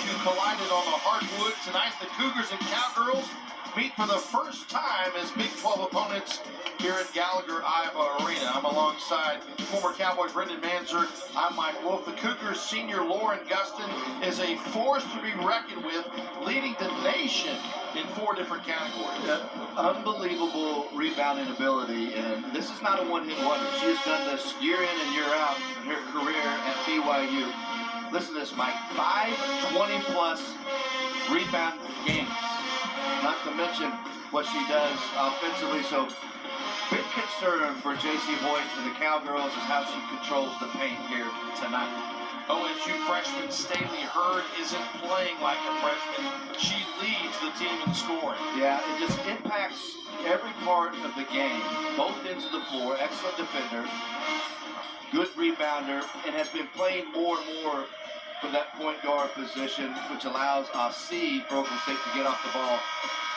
two collided on the hardwood. Tonight, the Cougars and Cowgirls meet for the first time as Big 12 opponents here at Gallagher Iba Arena. I'm alongside former Cowboy Brendan Manzer. I'm Mike Wolf. The Cougars senior Lauren Gustin is a force to be reckoned with, leading the nation in 4 different categories. Unbelievable rebounding ability, and this is not a one-hit wonder. She has done this year in and year out in her career at BYU. Listen to this, Mike. 5 20-plus rebound games. Not to mention what she does offensively. So, big concern for J.C. Hoyt and the Cowgirls is how she controls the paint here tonight. OSU freshman Staley Hurd isn't playing like a freshman. She leads the team in scoring. Yeah, it just impacts every part of the game. Both ends of the floor. Excellent defender. Good rebounder. And has been playing more and more from that point guard position, which allows C for Oklahoma State to get off the ball.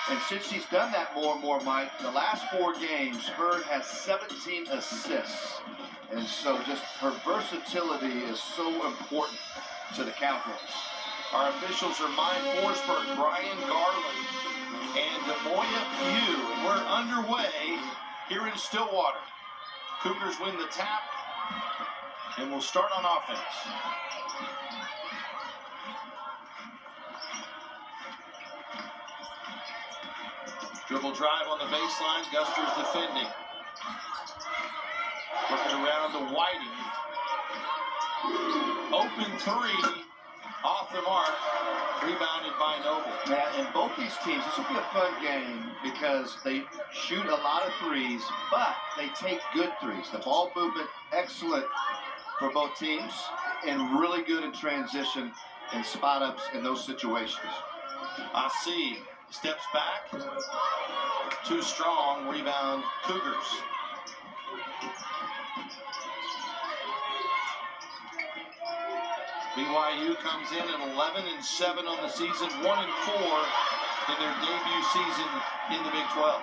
And since she's done that more and more, Mike, the last 4 games, Hurd has 17 assists. And so just her versatility is so important to the Cowgirls. Our officials are Mine Forsberg, Brian Garland, and Demoya Pugh. And we're underway here in Stillwater. Cougars win the tap, and we'll start on offense. Dribble drive on the baseline. Guster's defending. Working around to Whiting. Open 3. Off the mark. Rebounded by Noble. Yeah, in both these teams, this will be a fun game because they shoot a lot of threes, but they take good threes. The ball movement, excellent for both teams, and really good in transition and spot-ups in those situations. Asi steps back. Too strong. Rebound Cougars. BYU comes in at 11-7 on the season, 1-4 in their debut season in the Big 12.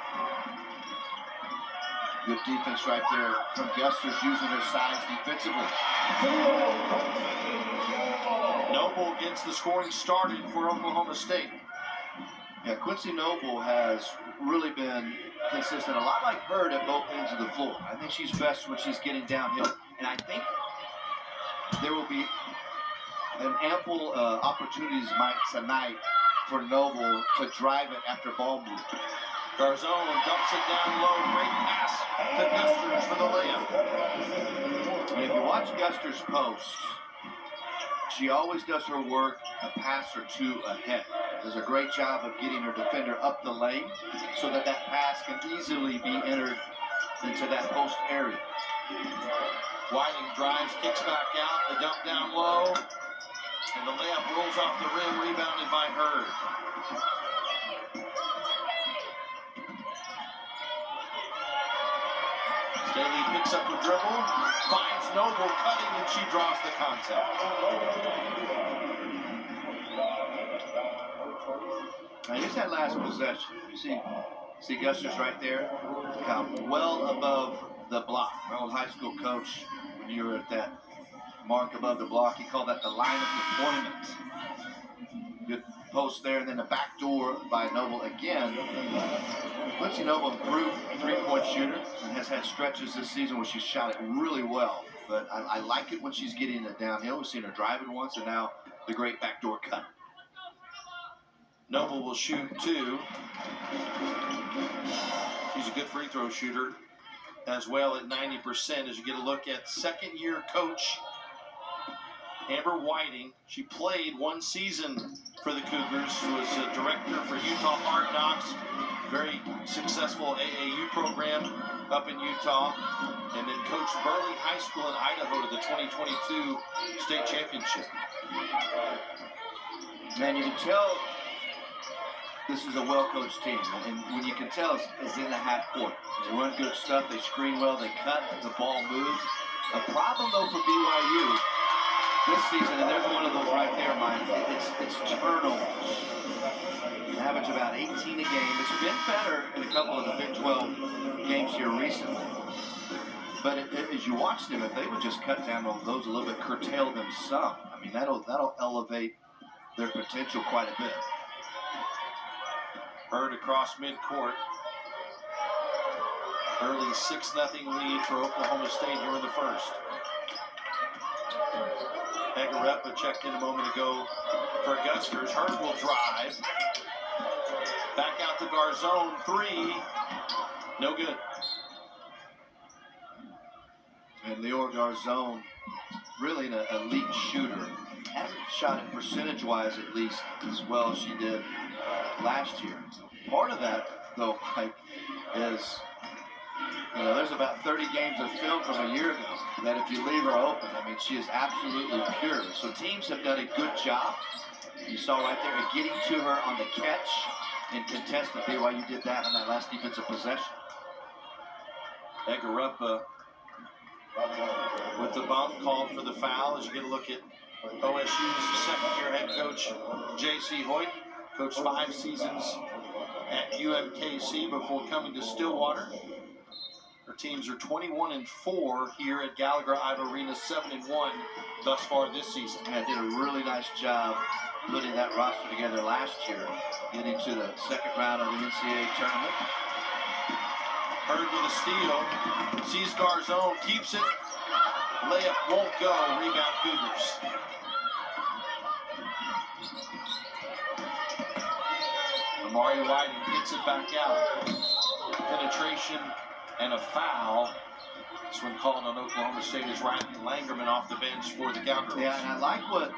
Good defense right there from Gusters, using her size defensively. Noble gets the scoring started for Oklahoma State. Yeah, Quincy Noble has really been consistent, a lot like Hurd at both ends of the floor. I think she's best when she's getting downhill, and I think there will be an ample opportunities tonight for Noble to drive it after ball movement. Garzone dumps it down low. Great pass to Gusters for the layup. And if you watch Gusters post, she always does her work a pass or 2 ahead. Does a great job of getting her defender up the lane so that that pass can easily be entered into that post area. Whiting drives, kicks back out, the dump down low, and the layup rolls off the rim, rebounded by Hurd. Staley picks up the dribble, finds Noble cutting, and she draws the contact. Now here's that last possession. You see Gusters right there, come well above the block. My old high school coach, when you were at that mark above the block, he called that the line of deployment. Good post there, and then the back door by Noble again. Quincy Noble, improved 3-point shooter, and has had stretches this season where she's shot it really well. But I like it when she's getting it downhill. We've seen her drive it once, and now the great backdoor cut. Noble will shoot 2. She's a good free throw shooter as well at 90%. As you get a look at second-year coach Amber Whiting. She played 1 season for the Cougars. She was a director for Utah Hard Knocks. Very successful AAU program up in Utah. And then coached Burley High School in Idaho to the 2022 state championship. Man, you can tell this is a well-coached team, and when you can tell is in the half court. They run good stuff, they screen well, they cut, the ball moves. The problem, though, for BYU this season, and there's one of those right there, Mike, it's turnovers. An average about 18 a game. It's been better in a couple of the Big 12 games here recently. But as you watch them, if they would just cut down on those a little bit, curtail them some, I mean, that'll elevate their potential quite a bit. Hurd across midcourt. Early 6-0 lead for Oklahoma State here in the first. Egarepa checked in a moment ago for Gusters. Hurd will drive. Back out to Garzone. 3. No good. And Lior Garzone, really an elite shooter. Hasn't shot it percentage-wise, at least, as well as she did last year. Part of that, though, Mike, is, there's about 30 games of film from a year ago that if you leave her open, I mean, she is absolutely pure. So teams have done a good job. You saw right there, of getting to her on the catch and contesting. BYU did that on that last defensive possession. Egarepa with the bump called for the foul as you get a look at OSU's second-year head coach, J.C. Hoyt. Coached 5 seasons at UMKC before coming to Stillwater. Her teams are 21-4 here at Gallagher-Iba Arena, 7-1 thus far this season. And did a really nice job putting that roster together last year, getting to the second round of the NCAA tournament. Hurd with a steal, sees Garzone, keeps it. Layup won't go, rebound Cougars. Amari Whiting gets it back out. Penetration and a foul. This one called on Oklahoma State is Riley Langerman off the bench for the Cowgirls. Yeah, and I like what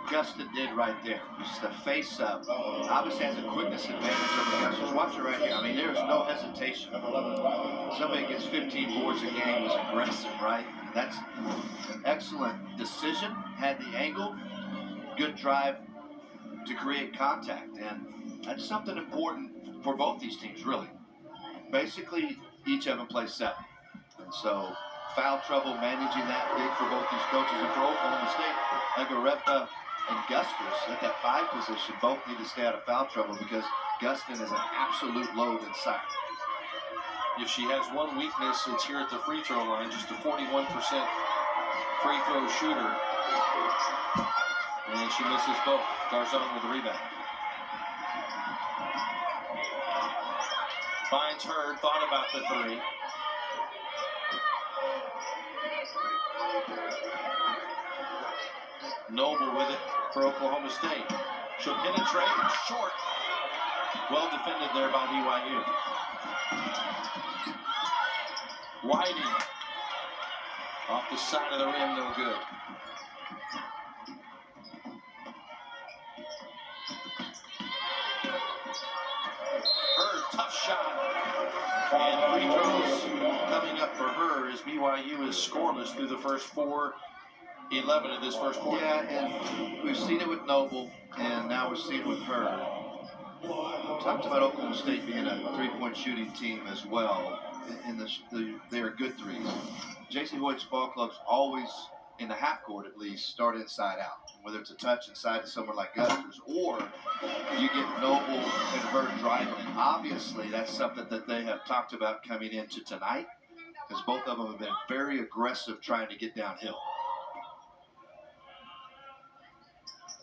Gustin did right there. Just the face-up. Obviously has a quickness advantage over Gustins. Watch it right here. I mean, there's no hesitation. Somebody gets 15 boards a game is aggressive, right? That's an excellent decision. Had the angle. Good drive to create contact. And that's something important for both these teams, really. Basically, each of them plays 7. And so, foul trouble managing that big for both these coaches. And for Oklahoma State, Egarepa and Gusters at that 5 position both need to stay out of foul trouble because Gustin is an absolute load inside. If she has one weakness, it's here at the free throw line. Just a 41% free throw shooter. And she misses both. Garzone with the rebound. Finds Hurd, thought about the 3. Noble with it for Oklahoma State. She'll penetrate, short. Well defended there by BYU. Whiting off the side of the rim, no good. Tough shot. And free throws coming up for her as BYU is scoreless through the first 4:11 of this first quarter. Yeah, and we've seen it with Noble, and now we're seeing it with her. We talked about Oklahoma State being a 3-point shooting team as well. They are good threes. J.C. Hoyt's ball clubs always, in the half court at least, start inside out. Whether it's a touch inside to someone like Gusters, or you get Noble and Hurd driving. Obviously, that's something that they have talked about coming into tonight, because both of them have been very aggressive trying to get downhill.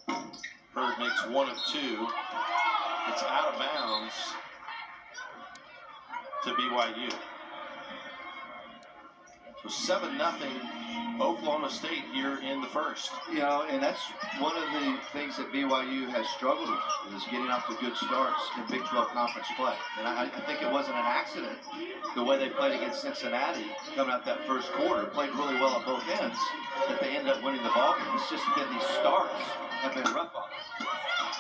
Hurd makes 1 of 2. It's out of bounds to BYU. So 7-0 Oklahoma State here in the first. And that's one of the things that BYU has struggled with, is getting off to good starts in Big 12 conference play. And I think it wasn't an accident the way they played against Cincinnati coming out that first quarter. Played really well at both ends, that they ended up winning the ball game. It's just been these starts have been rough on them.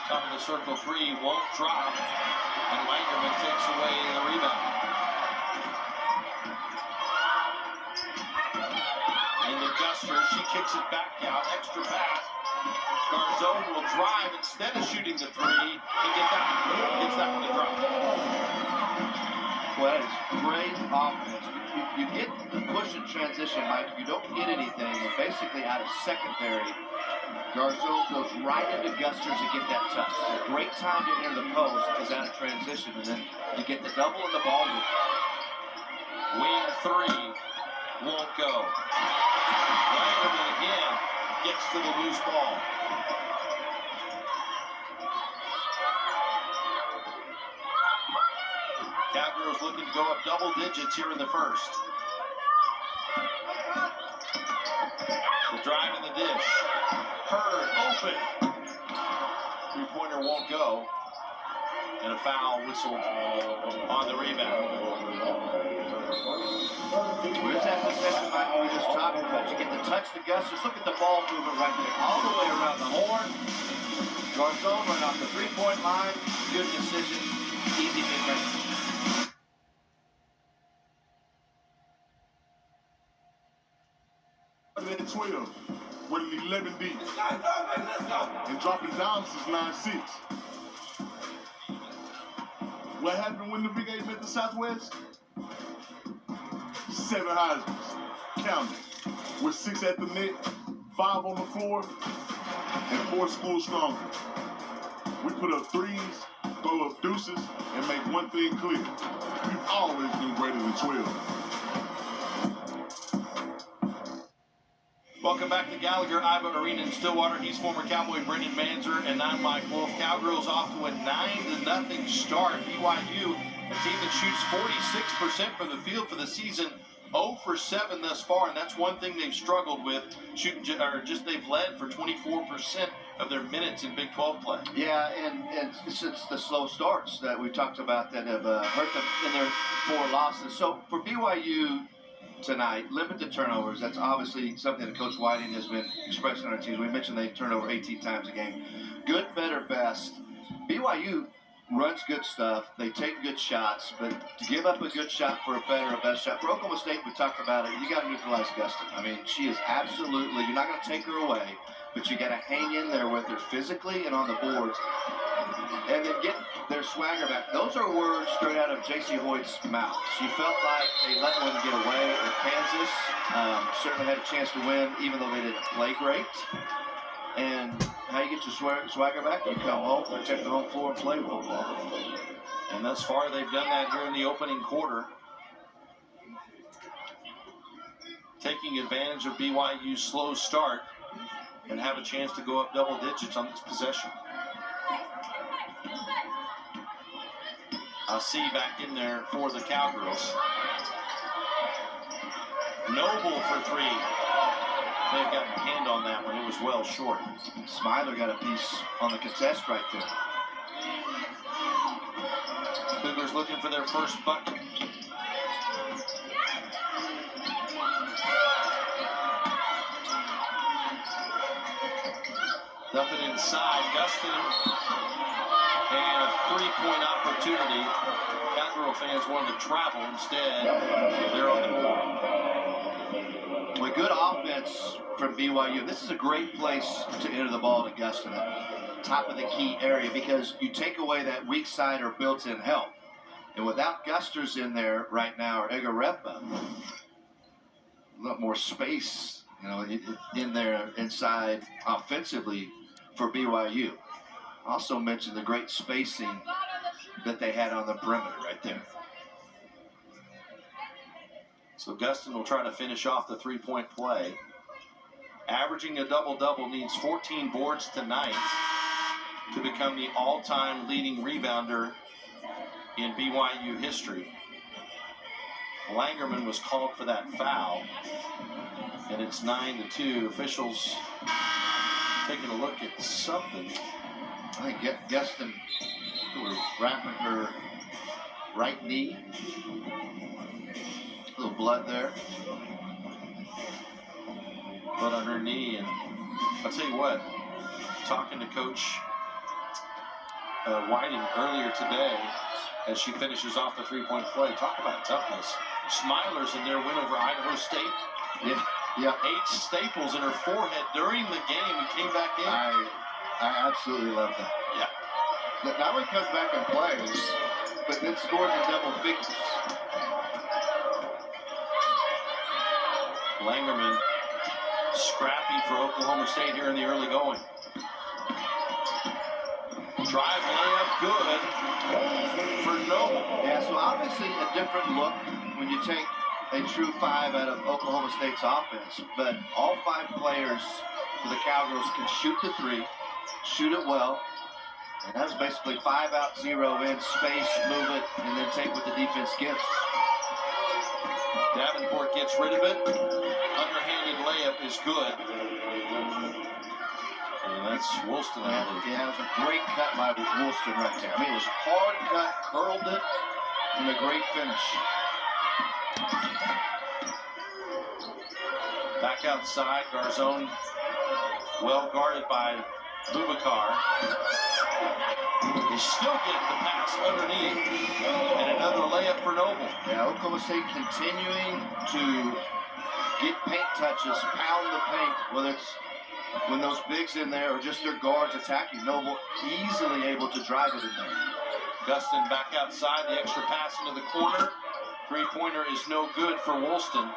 Top of the circle 3 won't drop, and Langerman takes away the rebound. She kicks it back out, extra pass. Garzone will drive instead of shooting the 3 and gets that one to drop. Well, that is great offense. You get the push and transition, Mike. You don't get anything, and basically out of secondary, Garzone goes right into Gusters to get that touch. It's a great time to enter the post is out of transition, and then you get the double in the ball move. Wing 3 won't go. Langerman again gets to the loose ball. Cowgirls looking to go up double digits here in the first. The drive in the dish. Hurd open. Three-pointer won't go. And a foul whistled on the rebound. Where's that possession like we were just talking about? You get to touch the Gusters. Look at the ball movement right there. All the way around the horn. Garzon run off the three-point line. Good decision. Easy mid-range. At 12, with an 11 deep. And dropping down since 9-6. What happened when the Big 8 met the Southwest? 7 Heismans, counting, with 6 at the net, 5 on the floor, and 4 schools stronger. We put up threes, throw up deuces, and make one thing clear. We've always been greater than 12. Welcome back to Gallagher Iba Arena in Stillwater. He's former Cowboy Brendan Manzer, and I'm Mike Wolf. Cowgirls off to a 9-0 start. BYU, a team that shoots 46% from the field for the season, 0 for 7 thus far, and that's one thing they've struggled with. They've led for 24% of their minutes in Big 12 play. Yeah, and since the slow starts that we talked about that have hurt them in their 4 losses. So for BYU tonight, limit the turnovers. That's obviously something that Coach Whiting has been expressing on our teams. We mentioned they turn over 18 times a game. Good, better, best. BYU runs good stuff. They take good shots, but to give up a good shot for a better or best shot. For Oklahoma State, we talked about it. You got to neutralize Gustin. I mean, she is absolutely, you're not going to take her away, but you got to hang in there with her physically and on the boards. And then get their swagger back. Those are words straight out of J.C. Hoyt's mouth. She felt like they let one get away at Kansas. Certainly had a chance to win, even though they didn't play great. And how you get your swagger back? You come home, protect the home floor, and play football. And thus far, they've done that here in the opening quarter. Taking advantage of BYU's slow start and have a chance to go up double digits on this possession. See back in there for the Cowgirls. Noble for 3. They've got a hand on that one. It was well short. Smiler got a piece on the contest right there. Cougars looking for their first bucket. Dump it inside. Gustin. And a 3-point opportunity. Cowgirl fans wanted to travel instead. They're on the board. A good offense from BYU. This is a great place to enter the ball to Gustin, top of the key area, because you take away that weak side or built-in help. And without Gusters in there right now, or Egarepa, a lot more space, in there inside offensively for BYU. Also mentioned the great spacing that they had on the perimeter right there. So Gustin will try to finish off the 3-point play. Averaging a double-double, needs 14 boards tonight to become the all-time leading rebounder in BYU history. Langerman was called for that foul, and it's 9-2. Officials taking a look at something. I think Gustin was wrapping her right knee. A little blood there. Blood on her knee, and I'll tell you what, talking to Coach Whiting earlier today as she finishes off the 3-point play, talk about toughness. Smilers in their win over Idaho State. Yeah. 8 staples in her forehead during the game and came back in. I absolutely love that. Yeah. Not only comes back and plays, but then scores in double figures. Langerman, scrappy for Oklahoma State here in the early going. Drive layup good for Noble. Yeah, so obviously a different look when you take a true 5 out of Oklahoma State's offense. But all 5 players for the Cowgirls can shoot the 3, shoot it well, And that was basically 5 out, 0 in, space, move it, and then take what the defense gives. Davenport gets rid of it. Underhanded layup is good. And that's Woolston, I believe. Yeah, it was a great cut by Woolston right there. I mean, it was hard cut, curled it, and a great finish. Back outside, Garzone well guarded by Boubacar. They still get the pass underneath, and another layup for Noble. Yeah, Oklahoma State continuing to get paint touches, pound the paint, whether it's when those bigs in there or just their guards attacking. Noble easily able to drive it in there. Gustin back outside, the extra pass into the corner. Three-pointer is no good for Woolston,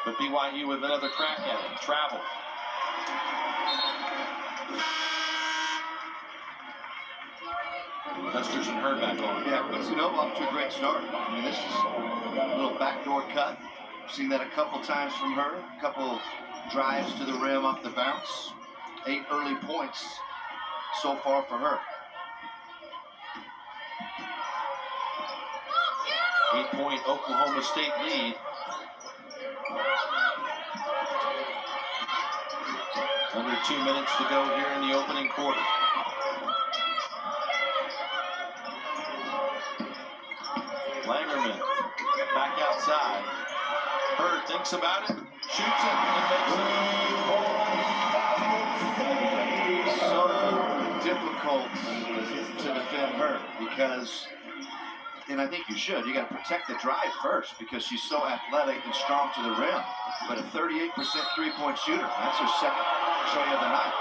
but BYU with another crack at it. Travel. Custers and Hurd back on. Yeah, puts Noble off to a great start. I mean, this is a little backdoor cut. Seen that a couple times from her. A couple drives to the rim off the bounce. 8 early points so far for her. 8-point Oklahoma State lead. Under 2 minutes to go here in the opening quarter. Langerman back outside. Hurd thinks about it, shoots it, and makes it. So difficult to defend her because, and I think you should, you got to protect the drive first because she's so athletic and strong to the rim. But a 38% three-point shooter, that's her second tray of the night.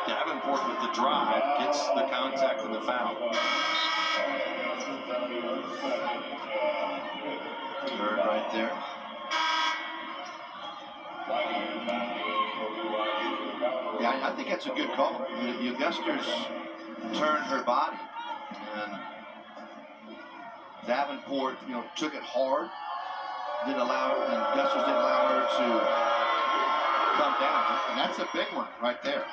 Davenport with the drive, gets the contact and the foul. Hurd right there. Yeah, I think that's a good call. The Augusters turned her body, and Davenport, took it hard. Didn't allow her, and Augusters didn't allow her to come down, and that's a big one right there.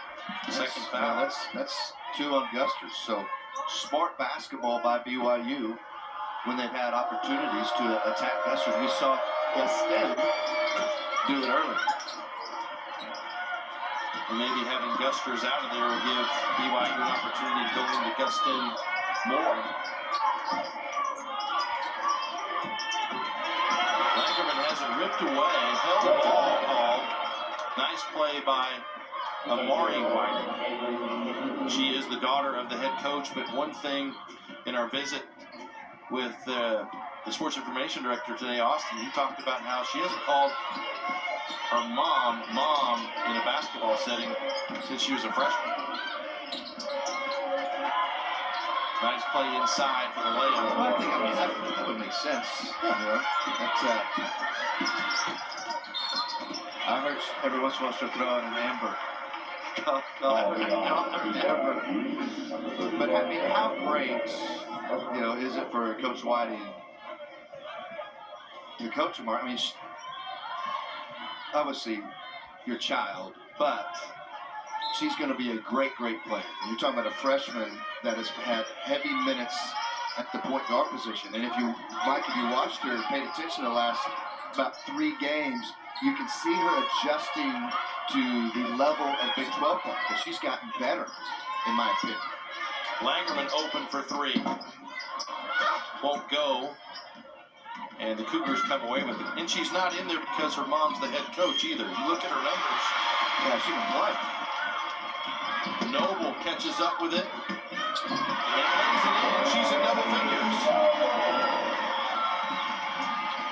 Second foul. That's 2 on Gusters. So smart basketball by BYU when they've had opportunities to attack Gusters. We saw Gustin do it early. And maybe having Gusters out of there will give BYU an opportunity to go into Gustin more. Langerman has it ripped away, held the ball called. Nice play by Amari Whiting. She is the daughter of the head coach, but one thing in our visit with the sports information director today, Austin, he talked about how she hasn't called her mom in a basketball setting since she was a freshman. Nice play inside for the layup. Well, I think that would make sense. I heard every once in a while she'll throw in an Amber. But I mean, how great, is it for Coach Whiting to coach him? I mean, obviously your child, but she's going to be a great player. And you're talking about a freshman that has had heavy minutes at the point guard position. And if you watched her and paid attention to the last about 3 games, you can see her adjusting to the level of Big 12 play because she's gotten better, in my opinion. Langerman open for 3. Won't go. And the Cougars come away with it. And she's not in there because her mom's the head coach either. You look at her numbers. Yeah, she can play. Noble catches up with it. And lays it in. She's in double figures.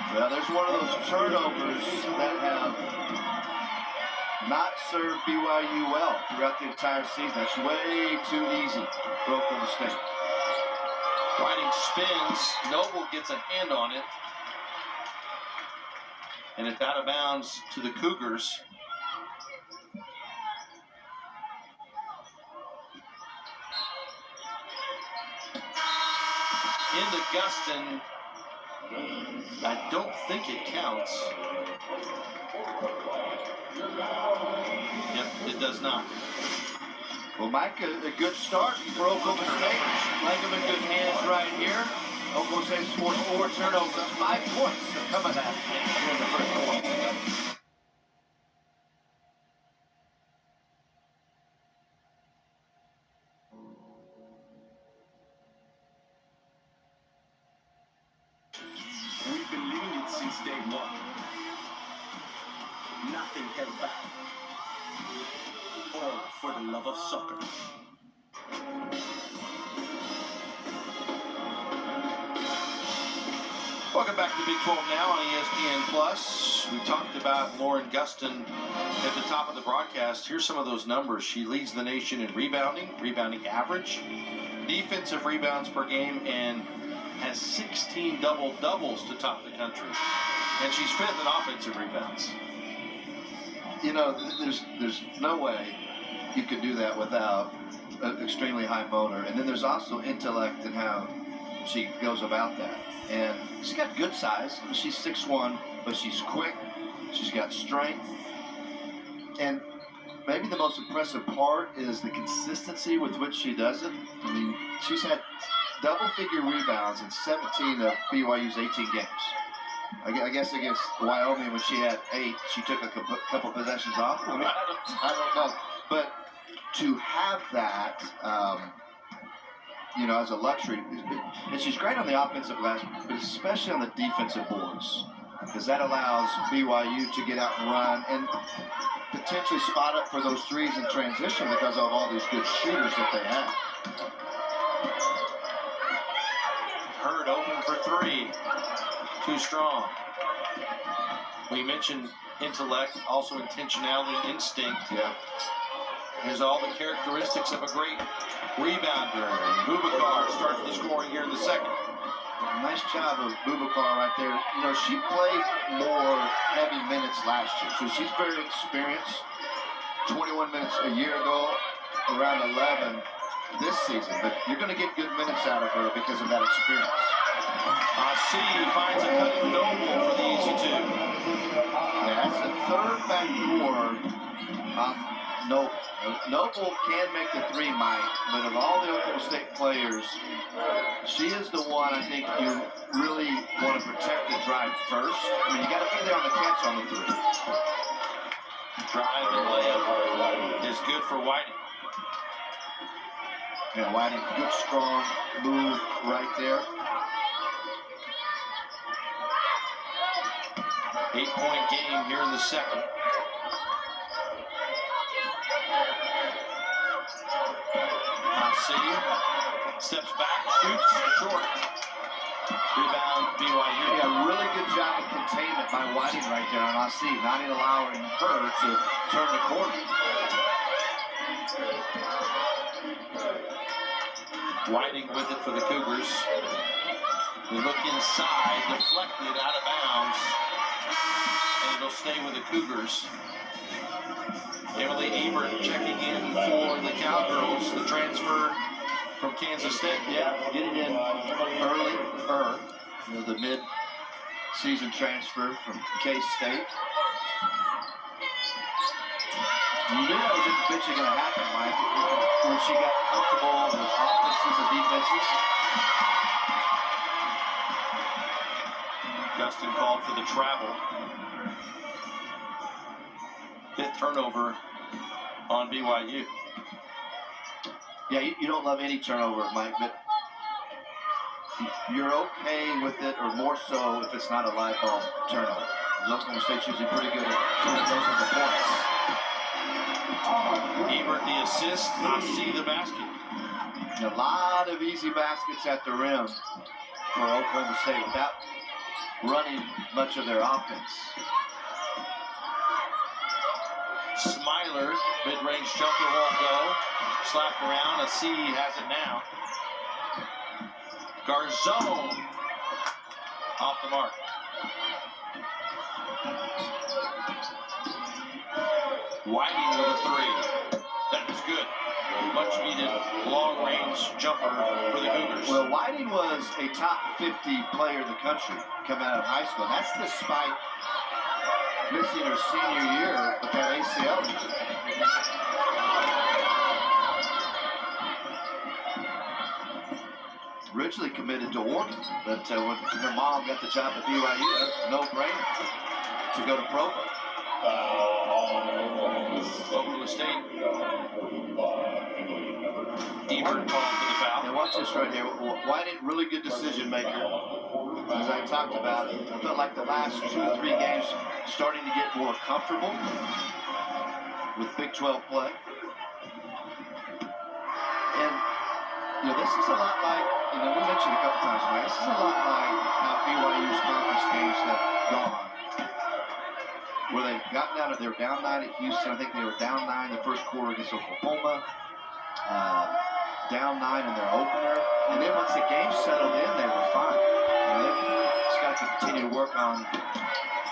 Well, there's one of those turnovers that have not served BYU well throughout the entire season. That's way too easy for Oklahoma State. Whiting spins. Noble gets a hand on it. And it's out of bounds to the Cougars. Into Gustin. I don't think it counts. Yep, it does not. Well, Mike, a good start for Oklahoma State. Langham in good hands right here. Oklahoma State scores 4 turnovers. 5 points are coming at here in the first quarter. We've been living it since day one. Nothing held back. All for the love of soccer. Welcome back to Big 12 Now on ESPN Plus. We talked about Lauren Gustin at the top of the broadcast. Here's some of those numbers. She leads the nation in rebounding average, defensive rebounds per game, and has 16 double-doubles to top the country. And she's 5th in offensive rebounds. You know, there's no way you could do that without an extremely high motor. And then there's also intellect in how she goes about that. And she's got good size. She's 6'1", but she's quick. She's got strength. And maybe the most impressive part is the consistency with which she does it. I mean, she's had double-figure rebounds in 17 of BYU's 18 games. I guess against Wyoming when she had 8, she took a couple possessions off. I mean, I don't know. But to have that, you know, as a luxury, and she's great on the offensive glass, but especially on the defensive boards, because that allows BYU to get out and run and potentially spot up for those threes in transition because of all these good shooters that they have. Hurd open for 3. Too strong. We mentioned intellect, also intentionality, instinct. Yeah. Has all the characteristics of a great rebounder. And Boubacar starts the scoring here in the second. Nice job of Boubacar right there. You know, she played more heavy minutes last year, so she's very experienced. 21 minutes a year ago, around 11 this season. But you're going to get good minutes out of her because of that experience. C finds a cutting Noble for the easy 2. Yeah, that's the 3rd backdoor. Noble can make the 3, Mike, but of all the Oklahoma State players, she is the one I think you really want to protect and drive first. I mean, you got to be there on the catch on the 3. Drive and layup is good for Whiting. Yeah, Whiting, good strong move right there. 8-point game here in the second. Steps back, shoots, short. Rebound, BYU. Yeah, really good job of containment by Whiting right there on Asi, not allowing her to turn the corner. Whiting with it for the Cougars. We look inside, deflected out of bounds, and it'll stay with the Cougars. Emily Ebert checking in for the Cowgirls, the transfer from Kansas State. Yeah, getting in early, you know, the mid-season transfer from K-State. You knew that was eventually going to happen, Mike, when she got comfortable with offenses and defenses. Gustin called for the travel. 5th turnover on BYU. Yeah, you don't love any turnover, Mike, but you're okay with it, or more so if it's not a live ball turnover. Oklahoma State's usually pretty good at turning those into points. Ebert the assist, Asi the basket. A lot of easy baskets at the rim for Oklahoma State without running much of their offense. Smiler, mid-range jumper won't go. Slapped around, Asi has it now. Garzone off the mark. Whiting with a 3. That is good. Much needed long-range jumper for the Cougars. Well, Whiting was a top 50 player in the country coming out of high school. And that's despite missing her senior year with that ACL injury. Originally committed to Oregon, but when her mom got the job at BYU, that was a no-brainer to go to Provo. Oklahoma State. Ebert called for the foul. And watch this right here. Whiting, really good decision maker. As I talked about, I felt like the last 2 or 3 games starting to get more comfortable with Big 12 play. And, this is a lot like, we mentioned a couple times, right? This is a lot like how BYU's conference games have gone. Where they've gotten down, they were down 9 at Houston. I think they were down 9 the first quarter against Oklahoma. Down 9 in their opener. And then once the game settled in, they were fine. They've just got to continue to work on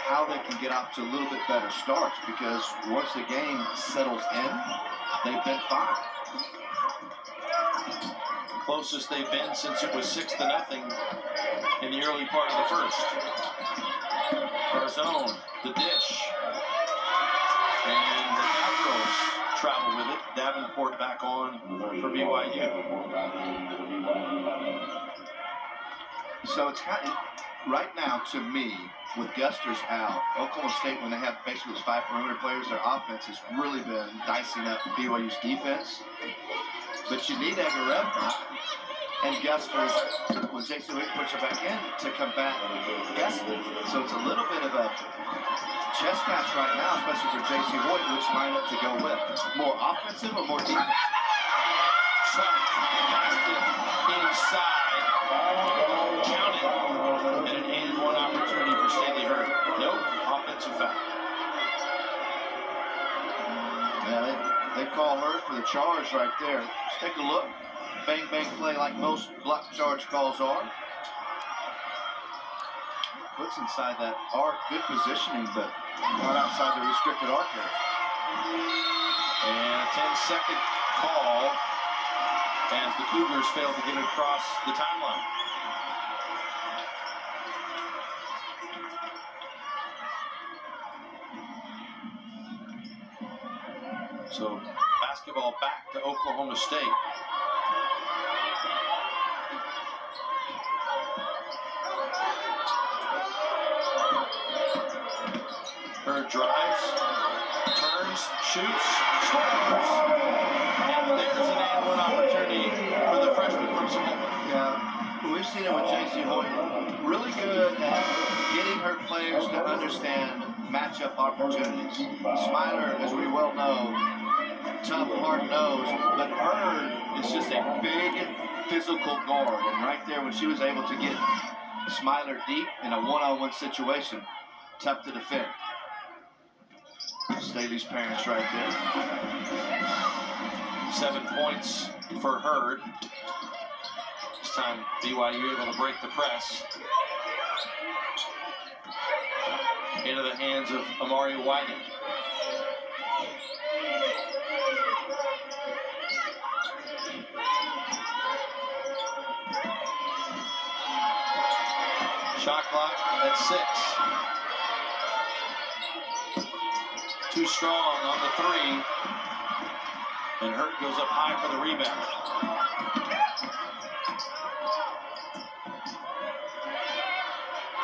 how they can get off to a little bit better starts, because once the game settles in, they've been fine. Closest they've been since it was 6-0 in the early part of the first. Garzone, the dish. And the Cowgirls travel with it. Davenport back on for BYU. So it's kind of, right now, to me, with Gusters out, Oklahoma State, when they have basically those 5 perimeter players, their offense has really been dicing up BYU's defense. But you need Egareva and Gusters, when J.C. Wick puts her back in, to combat Gusters. So it's a little bit of a chess match right now, especially for J.C. Hoyt, which lineup to go with. More offensive or more defensive? Passed it inside. Count it. And an and-one opportunity for Staley Hurd. Nope, offensive foul. Yeah, they call her for the charge right there. Let's take a look. Bang, bang play like most block charge calls are. Puts inside that arc. Good positioning, but not outside the restricted arc there. And a 10-second call as the Cougars failed to get it across the timeline. So basketball back to Oklahoma State. Hurd drives, turns, shoots, scores. And there's an and-one opportunity for the freshman from Sonoma. Yeah, we've seen it with J.C. Hoyt. Really good at getting her players to understand matchup opportunities. Smiler, as we well know, tough, hard-nosed, but Hurd is just a big physical guard. And right there, when she was able to get Smiler deep in a one-on-one situation, tough to defend. Staley's parents right there. 7 points for Hurd. This time BYU able to break the press. Into the hands of Amari Whiting. Shot clock at 6. Too strong on the 3. And Hurd goes up high for the rebound.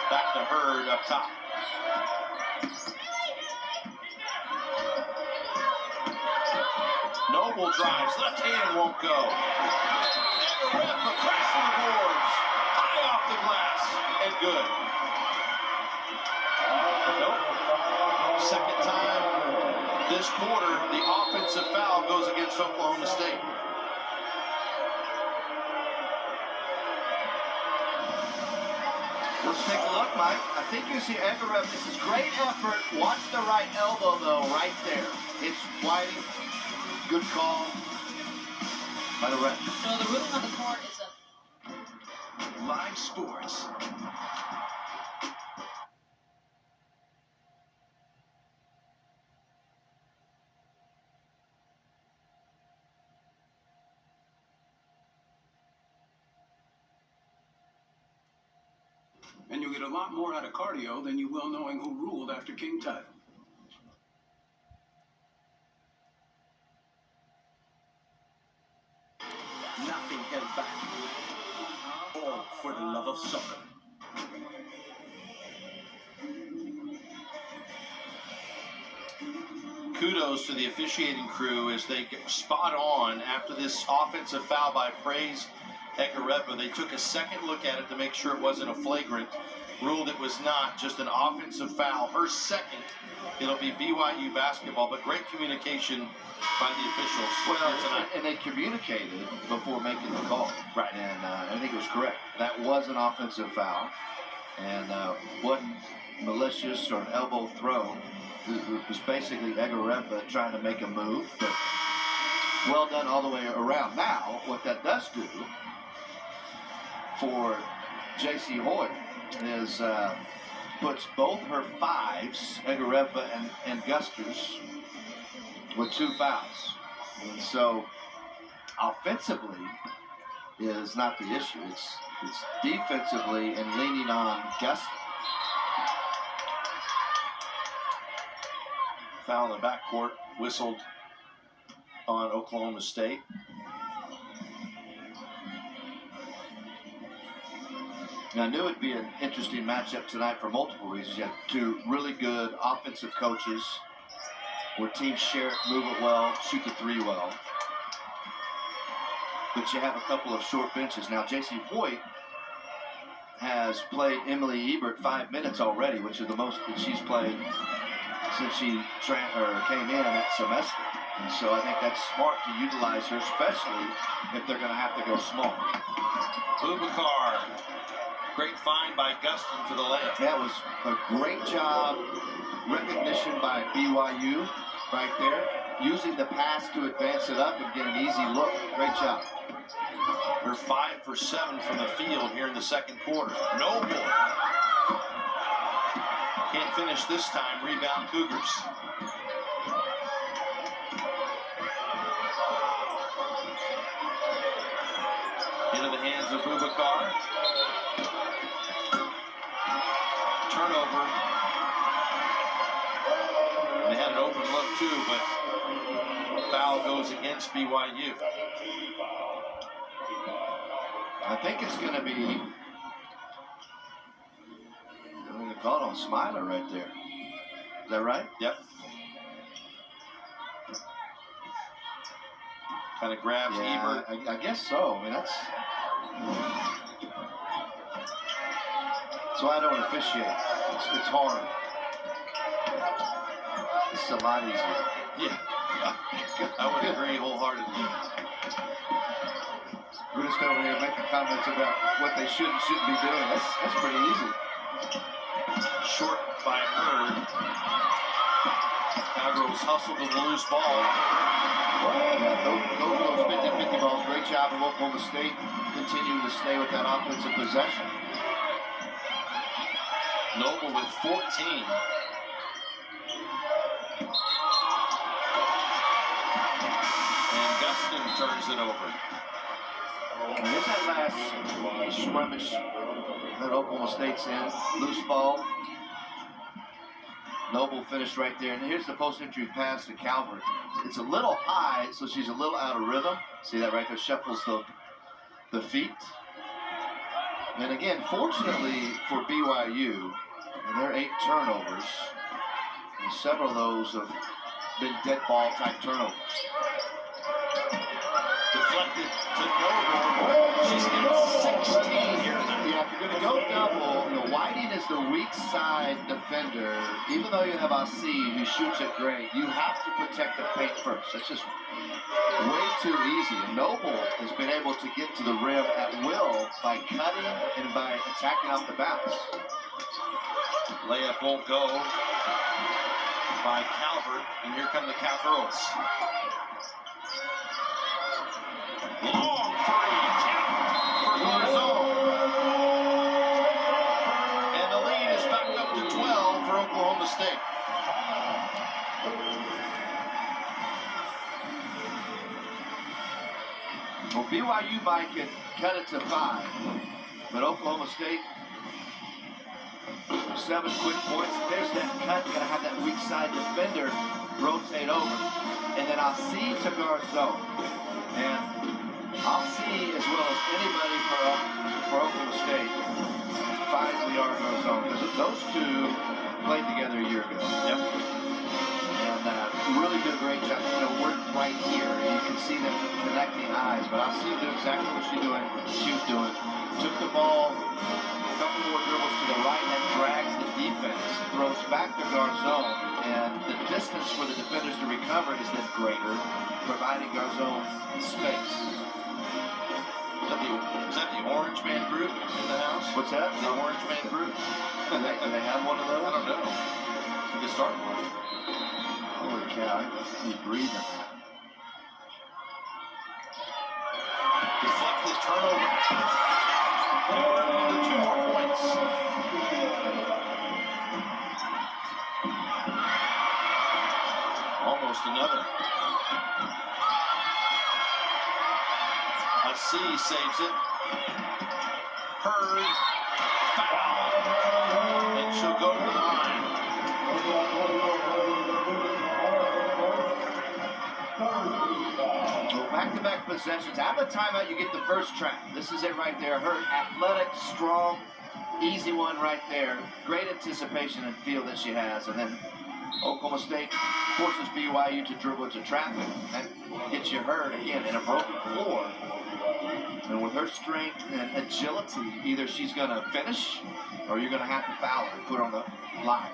Back to Hurd up top. Noble drives, left hand won't go. Egareva crashing the boards. High off the glass and good. Nope. Second time this quarter, the offensive foul goes against Oklahoma State. Let's take a look, Mike. I think you see Egareva. This is great effort. Watch the right elbow, though, right there. It's Whiting. Good call by the ref. So the ruling on the court is a Live sports. And you'll get a lot more out of cardio than you will knowing who ruled after King Tut. Nothing held back. All for the love of soccer. Kudos to the officiating crew as they get spot on after this offensive foul by Praise Egarepa. They took a second look at it to make sure it wasn't a flagrant. Ruled it was not, just an offensive foul. Her second. It'll be BYU basketball, but great communication by the officials here tonight. And they communicated before making the call. Right. And I think it was correct. That was an offensive foul. And wasn't malicious or an elbow throw. It was basically Egarepa trying to make a move. But well done all the way around. Now, what that does do for J.C. Hoyt is puts both her fives, Egarepa and Gusters, with 2 fouls. And so offensively is not the issue. It's defensively and leaning on Guster. Foul in the backcourt, whistled on Oklahoma State. Now, I knew it'd be an interesting matchup tonight for multiple reasons. You have 2 really good offensive coaches where teams share it, move it well, shoot the 3 well. But you have a couple of short benches. Now, J.C. Hoyt has played Emily Ebert 5 minutes already, which is the most that she's played since she came in that semester. And so I think that's smart to utilize her, especially if they're going to have to go small. Boubacar. Great find by Gustin for the layup. That was a great job. Recognition by BYU right there. Using the pass to advance it up and get an easy look. Great job. We're 5 for 7 from the field here in the second quarter. Noble. Can't finish this time. Rebound Cougars. Into the hands of Boubacar. Turnover. They had an open look too, but foul goes against BYU. I think it's going to be, I'm going to call it on Smiler right there. Is that right? Yep. Kind of grabs Yeah, Ebert. I guess so. I mean, that's why I don't officiate. It's hard. It's a lot easier. Yeah. I would agree wholeheartedly. We're just over here making comments about what they should and shouldn't be doing. That's pretty easy. Short by Hurd. Cowgirls hustled with a loose ball. Yeah, those 50-50 balls. Great job of Oklahoma State continuing to stay with that offensive possession. Noble with 14. And Gustin turns it over. And here's that last scrimmage that Oklahoma State's in. Loose ball. Noble finished right there. And here's the post-entry pass to Calvert. It's a little high, so she's a little out of rhythm. See that right there? Shuffles the feet. And again, fortunately for BYU, and their 8 turnovers, and several of those have been dead ball type turnovers. Deflected to Noble. She's got 16 here tonight. Yeah, if you're going to go double, Whiting is the weak side defender. Even though you have Asi who shoots it great, you have to protect the paint first. That's just way too easy. And Noble has been able to get to the rim at will by cutting and by attacking off the bounce. Layup won't go by Calvert, and here come the Cowgirls. Long three, for Garzon. And the lead is back up to 12 for Oklahoma State. Well, BYU might can cut it to 5, but Oklahoma State 7 quick points. There's that cut. You're going to have that weak side defender rotate over. And then I'll see to Garzone. And I'll see as well as anybody for Oklahoma State finds the Argo zone. Because those two played together a year ago. Yep. And really do a great job. You know, we're right here. You can see them connecting eyes. But I'll see her do exactly what she was doing. Took the ball, a couple more dribbles to the right, and drags the defense. Throws back to Garzone. And the distance for the defenders to recover is then greater, providing Garzone space. Is that the Orange Man group in the house? What's that? The Orange Man group? Do they have one of those? I don't know. We can start one. Holy cow, I see breathing. Deflected turnover. Under 2 more points. Almost another. C saves it. Hurd. Foul. And she'll go to the line. So back-to-back possessions. Out of the timeout, you get the first track. This is it right there. Hurd, athletic, strong, easy one right there. Great anticipation and feel that she has. And then Oklahoma State forces BYU to dribble into traffic. That gets you Hurd again in a broken floor. And with her strength and agility, either she's going to finish or you're going to have to foul her and put her on the line.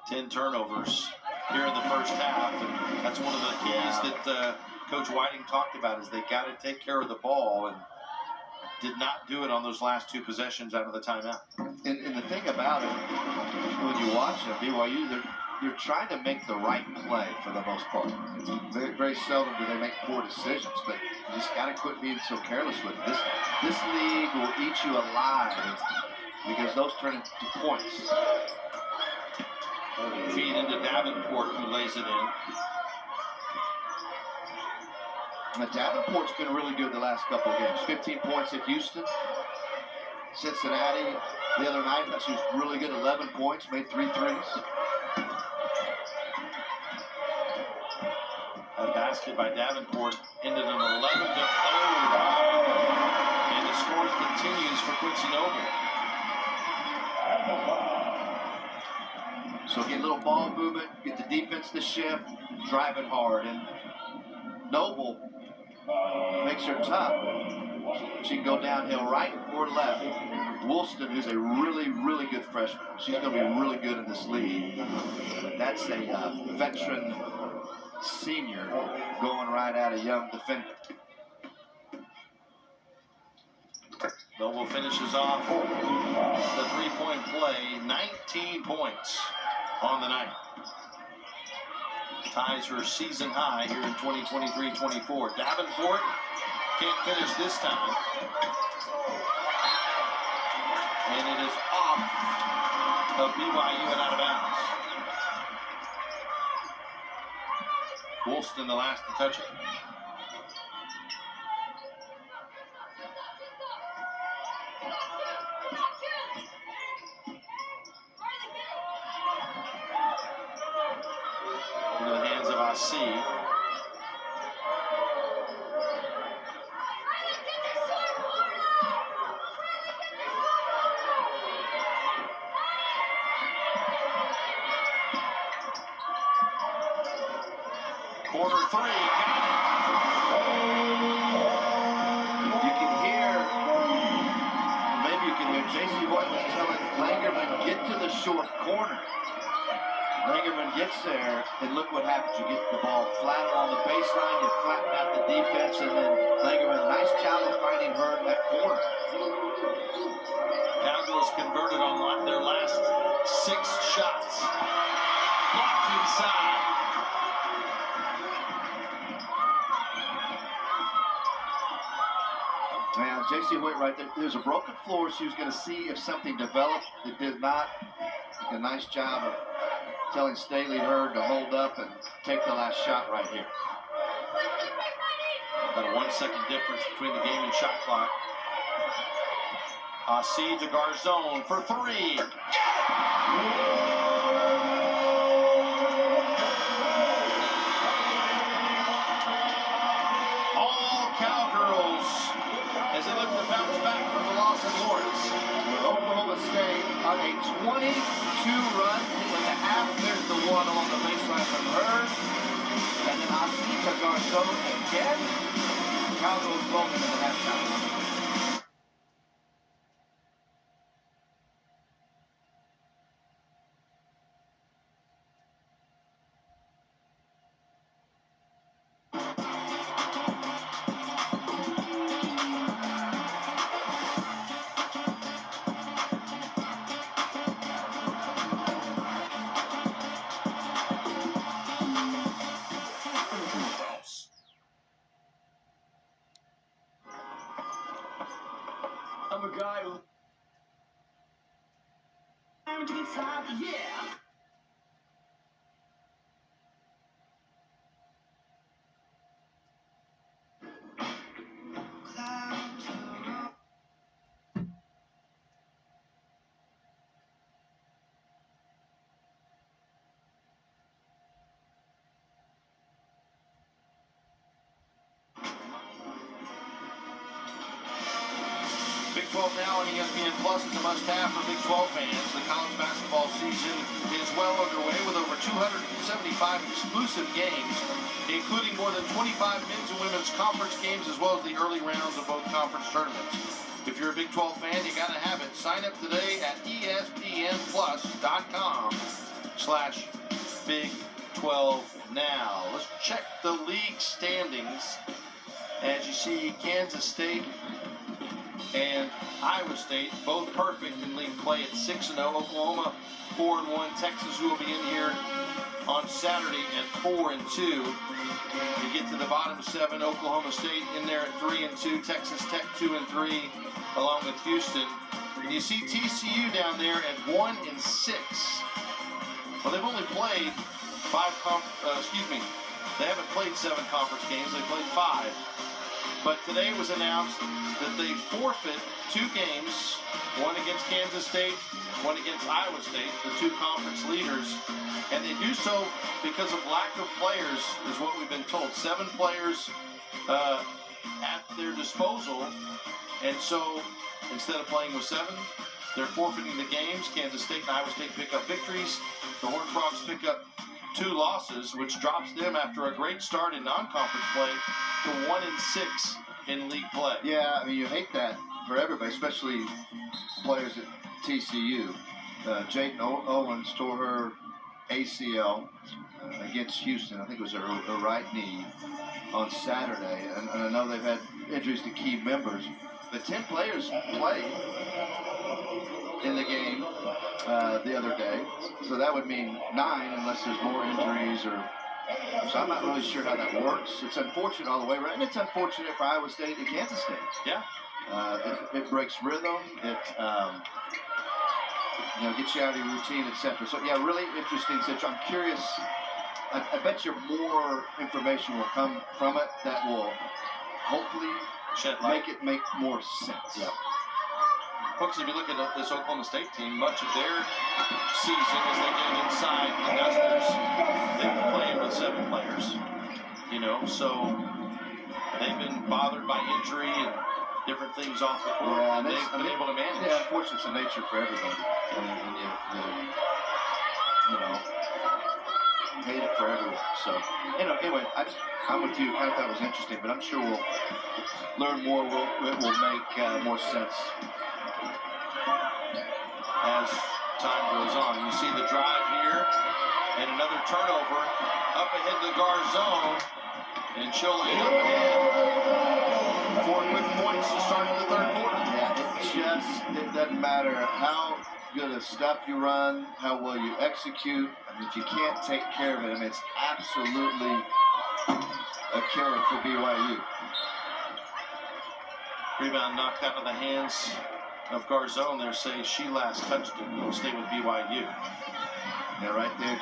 Ten turnovers here in the first half. And that's one of the keys that Coach Whiting talked about is they got to take care of the ball and did not do it on those last 2 possessions out of the timeout. And the thing about it, when you watch them, BYU, they're trying to make the right play for the most part. It's very, very seldom do they make poor decisions, but you just got to quit being so careless with it. This league will eat you alive because those turn into points. Feed into Davenport, who lays it in. Now, Davenport's been really good the last couple of games. 15 points at Houston. Cincinnati the other night, she was really good. 11 points, made 3 threes. A basket by Davenport ended an 11-0. And the scoring continues for Quincy Noble. So get a little ball movement, get the defense to shift, drive it hard. And Noble makes her tough. She can go downhill right or left. Woolston, who's a really, really good freshman. She's going to be really good in this league. But that's a veteran senior going right at a young defender. Noble finishes off the 3-point play, 19 points on the night. Ties her season high here in 2023-24. Davenport can't finish this time. And it is off of BYU and out of bounds. Woolston the last to touch it. Into the hands of Asi. Corner 3. You can hear, maybe you can hear, J.C. Hoyt was telling Langerman, get to the short corner. Langerman gets there, and look what happens. You get the ball flat along the baseline, you flatten out the defense, and then Langerman, nice job of finding her in that corner. Cowgirls converted on their last 6 shots. Blocked inside. Now, J.C. Hoyt right there. There's a broken floor. She was going to see if something developed. It did not. A nice job of telling Staley Hurd to hold up and take the last shot right here. About a 1 second difference between the game and shot clock. Asi to Garzon for three. All Cowgirls as they look to bounce back from the loss in Lawrence. Oklahoma State on a 22-run in the half. There's the one along the baseline from her. And then Asi to Garzon again. Cowgirls rolling in the halftime. I'm a guy who... I'm to the top, yeah. Big 12 now on ESPN Plus is a must-have for Big 12 fans. The college basketball season is well underway with over 275 exclusive games, including more than 25 men's and women's conference games, as well as the early rounds of both conference tournaments. If you're a Big 12 fan, you gotta have it. Sign up today at ESPNplus.com/Big12now. Let's check the league standings. As you see, Kansas State and Iowa State both perfect in league play at 6-0. Oklahoma 4-1. Texas, who will be in here on Saturday at 4-2. You get to the bottom 7. Oklahoma State in there at 3-2. Texas Tech 2-3, along with Houston. And you see TCU down there at 1-6. Well, they've only played they haven't played 7 conference games. They played 5. But today it was announced that they forfeit 2 games, one against Kansas State, one against Iowa State, the 2 conference leaders. And they do so because of lack of players, is what we've been told. 7 players at their disposal. And so instead of playing with 7, they're forfeiting the games. Kansas State and Iowa State pick up victories. The Horned Frogs pick up 2 losses, which drops them after a great start in non-conference play to 1-6 in league play. Yeah, I mean, you hate that for everybody, especially players at TCU. Jayden Owens tore her ACL against Houston. I think it was her right knee on Saturday. And I know they've had injuries to key members. But 10 players played in the game the other day. So that would mean 9 unless there's more injuries or... So I'm not really sure how that works. It's unfortunate all the way around. And it's unfortunate for Iowa State and Kansas State. Yeah. It breaks rhythm. It gets you out of your routine, etc. So yeah, really interesting situation. I'm curious. I bet you more information will come from it that will hopefully make it make more sense. Yeah. Folks, if you look at this Oklahoma State team, much of their season as they get inside the Dusters, they've been playing with 7 players. So they've been bothered by injury and different things off the court. Yeah, and they've been able to manage. Yeah, unfortunately, it's the nature for everybody. And you hate it for everyone. So, anyway, I'm with you. I thought it was interesting, but I'm sure we'll learn more. It will make more sense as time goes on. You see the drive here, and another turnover up ahead to Garzon, and she'll lay up ahead. With points to start the 3rd quarter. Yeah, it doesn't matter how good of stuff you run, how well you execute. I mean, if you can't take care of it, I mean, it's absolutely a killer for BYU. Rebound knocked out of the hands of Garzon. There say she last touched it. Will stay with BYU. Yeah, right there,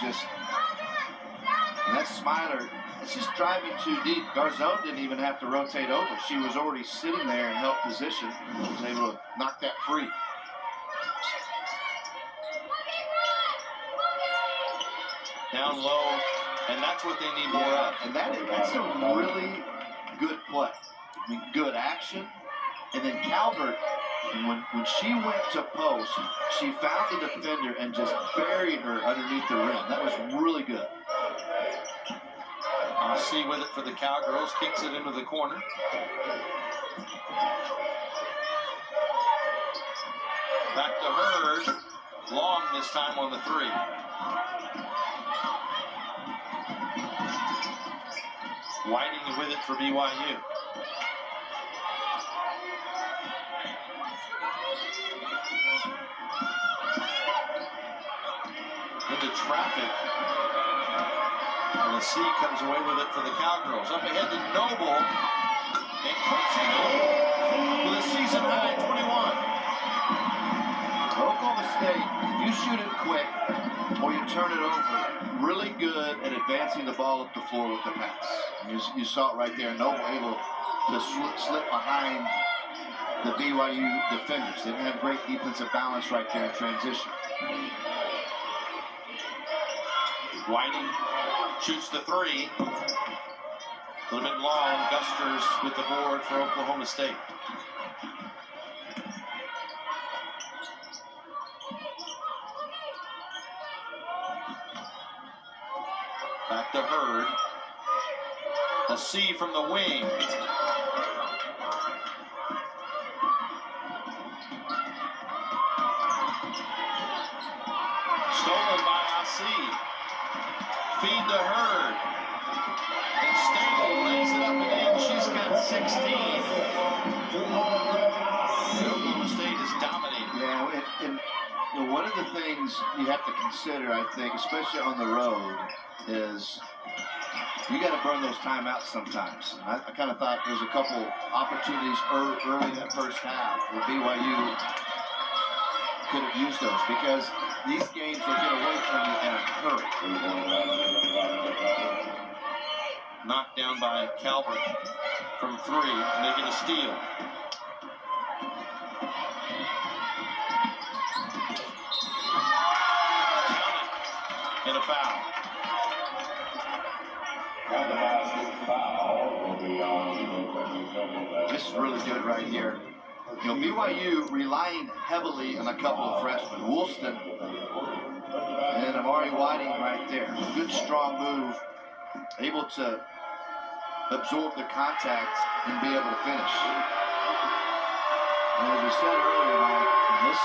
and that's Smiler it's just driving too deep. Garzone didn't even have to rotate over. She was already sitting there in help position and was able to knock that free. Down low, and that's what they need more of. And that's a really good play. I mean, good action. And then Calvert, when she went to post, she found the defender and just buried her underneath the rim. That was really good. See with it for the Cowgirls, kicks it into the corner. Back to Hurd. Long this time on the three. Whiting with it for BYU. Into traffic. And the C comes away with it for the Cowgirls. Up ahead to Noble. And Quincy Noble with a season high 21. Oklahoma State, you shoot it quick or you turn it over, really good at advancing the ball up the floor with the pass. You saw it right there. Noble able to slip behind the BYU defenders. They didn't have great defensive balance right there in transition. Whiting shoots the three. A little bit long. Gusters with the board for Oklahoma State. Back to Hurd. A C from the wing. Stolen by Asi. Feed to Hurd. And Stable lays it up and in. She's got 16. Oklahoma State is dominating. Yeah, and one of the things you have to consider, I think, especially on the road, is you got to burn those timeouts sometimes. I kind of thought there was a couple opportunities early in that first half where BYU could have used those, because these games will get away from you in a hurry. Knocked down by Calvert from three, making a steal. Counted. And a foul. This is really good right here. You know, BYU relying heavily on a couple of freshmen, Woolston and Amari Whiting right there. Good strong move, able to absorb the contact and be able to finish. And as we said earlier, Mike, this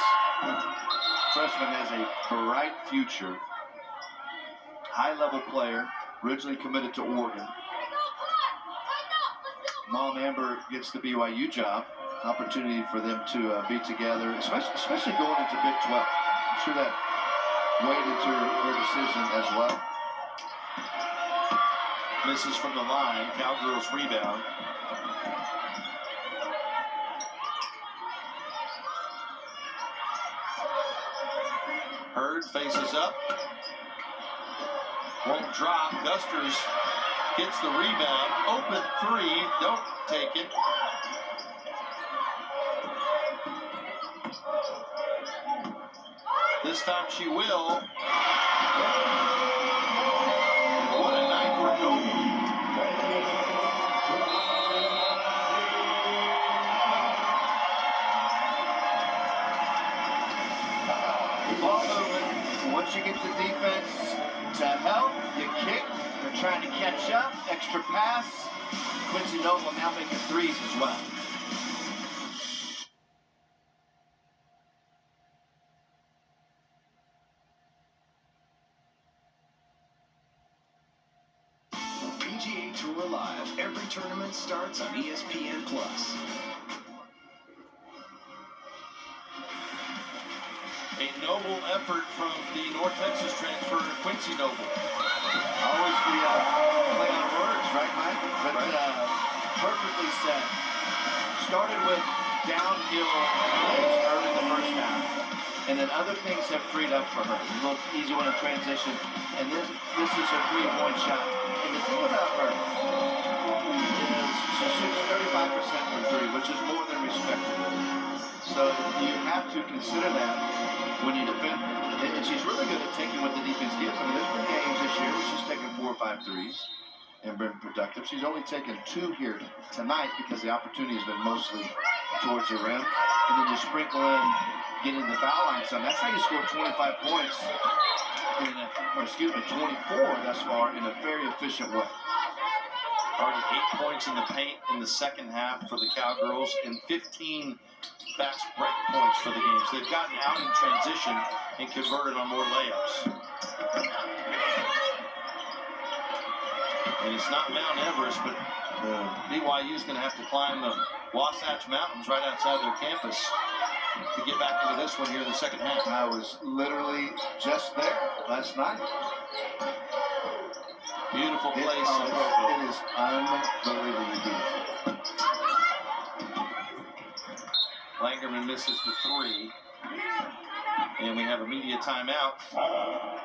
freshman has a bright future. High-level player, originally committed to Oregon. Mom Amber gets the BYU job. Opportunity for them to be together, especially going into Big 12. I'm sure that weighed into her decision as well. Misses from the line. Cowgirls rebound. Hurd faces up. Won't drop. Gusters gets the rebound. Open three. Don't take it. This time she will. What a night for Noble. Ball moving. Once you get the defense to help, you kick. They're trying to catch up. Extra pass. Quincy Noble now making threes as well. PGA Tour Live. Every tournament starts on ESPN+. A noble effort from the North Texas transfer, Quincy Noble. Always the play on words, right, Mike? But perfectly said. Started with downhill early in the first half. And then other things have freed up for her. A little easy one in transition. And this is her 3-point shot. And the thing about her is she shoots 35% from three, which is more than respectable. So you have to consider that when you defend her. And she's really good at taking what the defense gives. I mean, there's been games this year where she's taken 4 or 5 threes and been productive. She's only taken 2 here tonight because the opportunity has been mostly towards the rim. And then you sprinkle in getting the foul line. So that's how you score 25 points, 24 thus far in a very efficient way. Already 8 points in the paint in the second half for the Cowgirls and 15 fast break points for the game. So they've gotten out in transition and converted on more layups. And it's not Mount Everest, but BYU is going to have to climb the Wasatch Mountains right outside their campus to get back into this one here in the second half. I was literally just there last night. Beautiful place. It is unbelievably beautiful. Langerman misses the 3. And we have a media timeout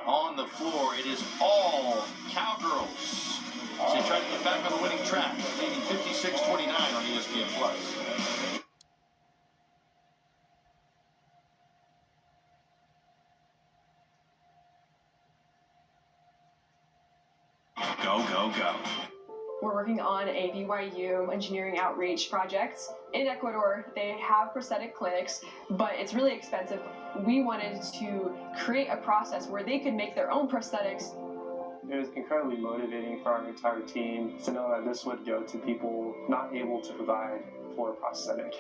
on the floor. It is all Cowgirls. So they try to get back on the winning track, leading 56-29 on ESPN+. Go, go, go. We're working on a BYU engineering outreach project. In Ecuador, they have prosthetic clinics, but it's really expensive. We wanted to create a process where they could make their own prosthetics. It was incredibly motivating for our entire team to know that this would go to people not able to provide for a prosthetic.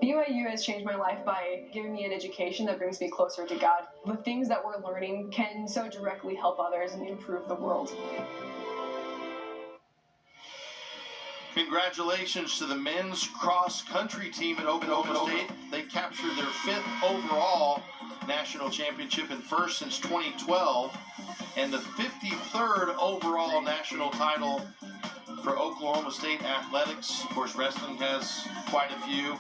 BYU has changed my life by giving me an education that brings me closer to God. The things that we're learning can so directly help others and improve the world. Congratulations to the men's cross-country team at Oklahoma State. They captured their 5th overall national championship and first since 2012, and the 53rd overall national title for Oklahoma State athletics. Of course, wrestling has quite a few.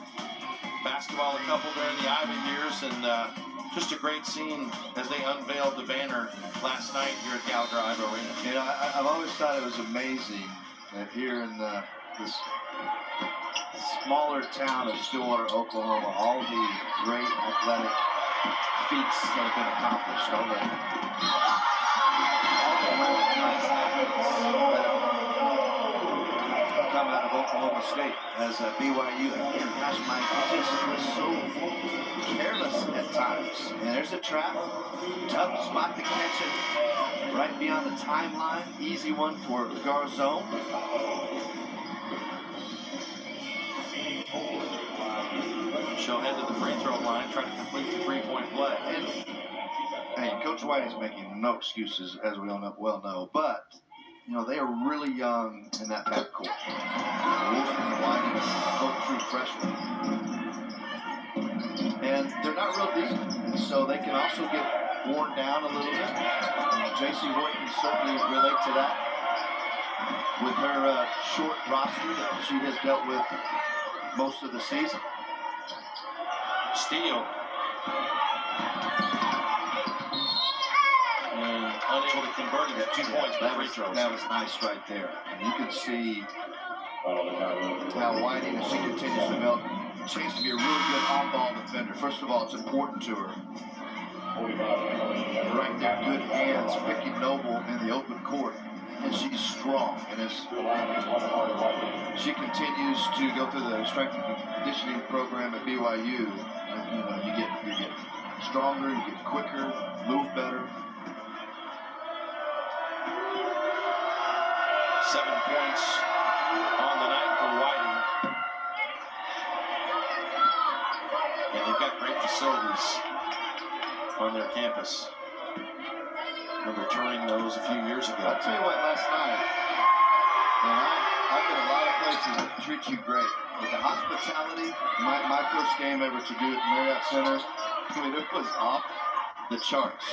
Basketball, a couple during the Ivan years, and just a great scene as they unveiled the banner last night here at Gallagher Iba Arena. You know, I've always thought it was amazing that here in this smaller town of Stillwater, Oklahoma, all the great athletic feats that have been accomplished, all the recognized athletes that have come out of Oklahoma State as BYU. Again, gosh, Mike, it just was so careless at times. And there's a trap, tough spot to catch it, right beyond the timeline. Easy one for Garzone. She'll head to the free throw line, trying to complete the 3-point play. And, hey, Coach White is making no excuses, as we all well know, but you know they are really young in that backcourt. Wilson and White, both true freshmen, and they're not real deep, and so they can also get worn down a little bit. J.C. Hoyt can certainly relate to that with her short roster that she has dealt with most of the season. Steal. And unable to convert it at 2 points for free throws. That was nice right there. And you can see how Whiting, as she continues to develop, chance to be a really good on-ball defender. First of all, it's important to her. Right there, good hands, picking Noble in the open court. And she's strong. And as she continues to go through the strength and conditioning program at BYU, you know, you get stronger, you get quicker, move better. 7 points on the night for Whiting. And they've got great facilities on their campus. Remember touring those a few years ago. I'll tell you what, last night, and I've been a lot of places that treat you great. But the hospitality, my first game ever to do at Marriott Center, I mean, it was off the charts.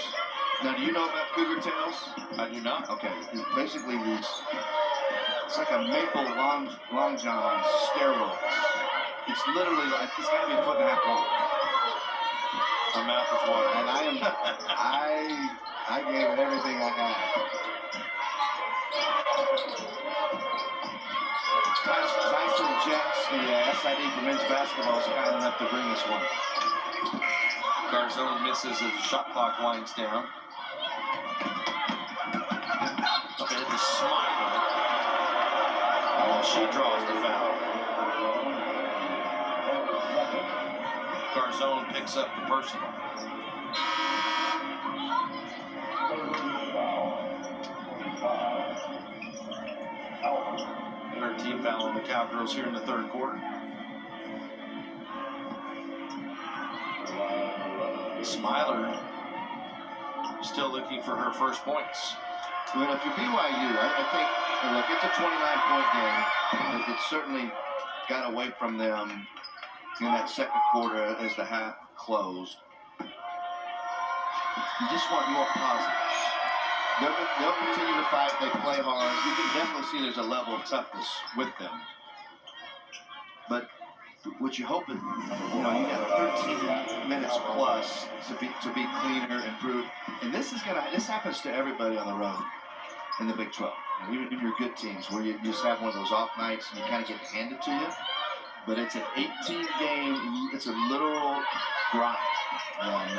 Now, do you know about Cougar Tales? I do not. Okay, it's basically it's like a maple long john on steroids. It's literally like, it's got to be a foot and a half long. Her mouth is watering. And I gave it everything I had. Tyson Jets, the SID for men's basketball, is kind enough to bring us one. Garzone misses as the shot clock winds down. Okay, to Smiler. And she draws the foul. Garzone picks up the personal. Third team foul on the Cowgirls here in the third quarter. Smiler still looking for her first points. Well, if you're BYU, I think, look, it's a 29-point game. It certainly got away from them in that second quarter as the half closed. You want positives. They'll continue to fight. They play hard. You can definitely see there's a level of toughness with them. But what you hope is, you got 13 minutes plus to be cleaner, improved. And this happens to everybody on the road in the Big 12. Even in your good teams where you just have one of those off nights and you kind of get handed to you. But it's an 18 game, it's a literal grind. And you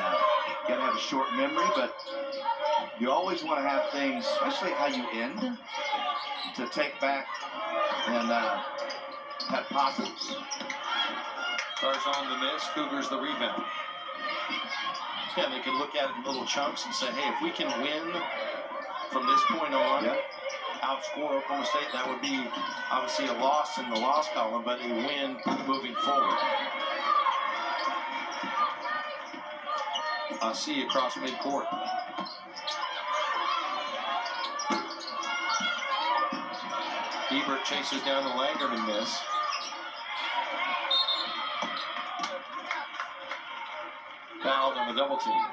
got to have a short memory, but you always want to have things, especially how you end, to take back and have positives. Garzone the miss, Cougars the rebound. Yeah, they can look at it in little chunks and say, hey, if we can win from this point on, outscore Oklahoma State, that would be obviously a loss in the loss column, but a win moving forward. I see across midcourt. Ebert chases down the Langerman miss. Fouled on the double team.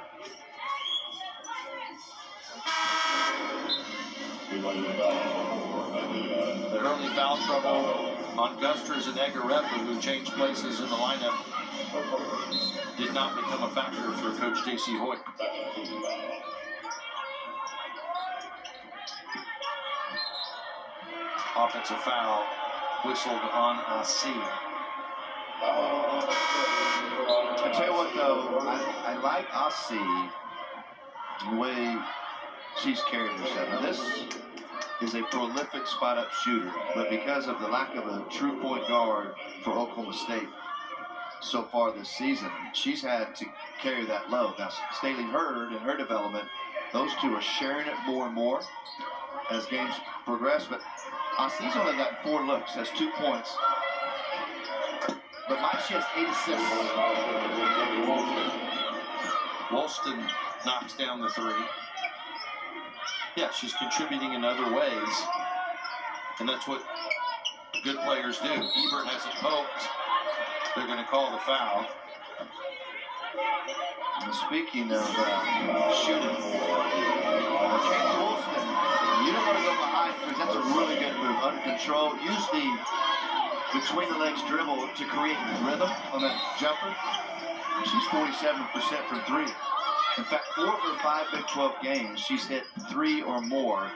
The early foul trouble on Gusters and Egarepa, who changed places in the lineup, did not become a factor for Coach J.C. Hoyt. Offensive foul whistled on Asi. I tell you what, though, I like Asi, the way she's carried herself. Now, this is a prolific spot-up shooter, but because of the lack of a true point guard for Oklahoma State so far this season, she's had to carry that load. Now, Staley Hurd and her development, those two are sharing it more and more as games progress, but Asi's only got 4 looks, has 2 points. But she has 8 assists. Wollston knocks down the 3. Yeah, she's contributing in other ways, and that's what good players do. Ebert has it poked. They're going to call the foul. And speaking of shooting, Kate Wollston, you don't want to go behind because that's a really good move. Under control, use the between the legs dribble to create rhythm on that jumper. She's 47% from 3. In fact, 4 of her 5 Big 12 games, she's hit 3 or more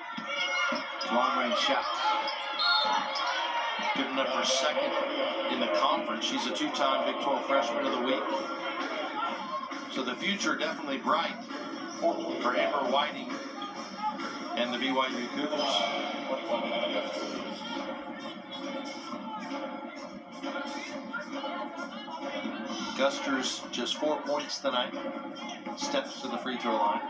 long-range shots. Good enough for second in the conference. She's a 2-time Big 12 Freshman of the Week. So the future definitely bright for Amber Whiting and the BYU Cougars. Gusters just 4 points tonight. Steps to the free throw line.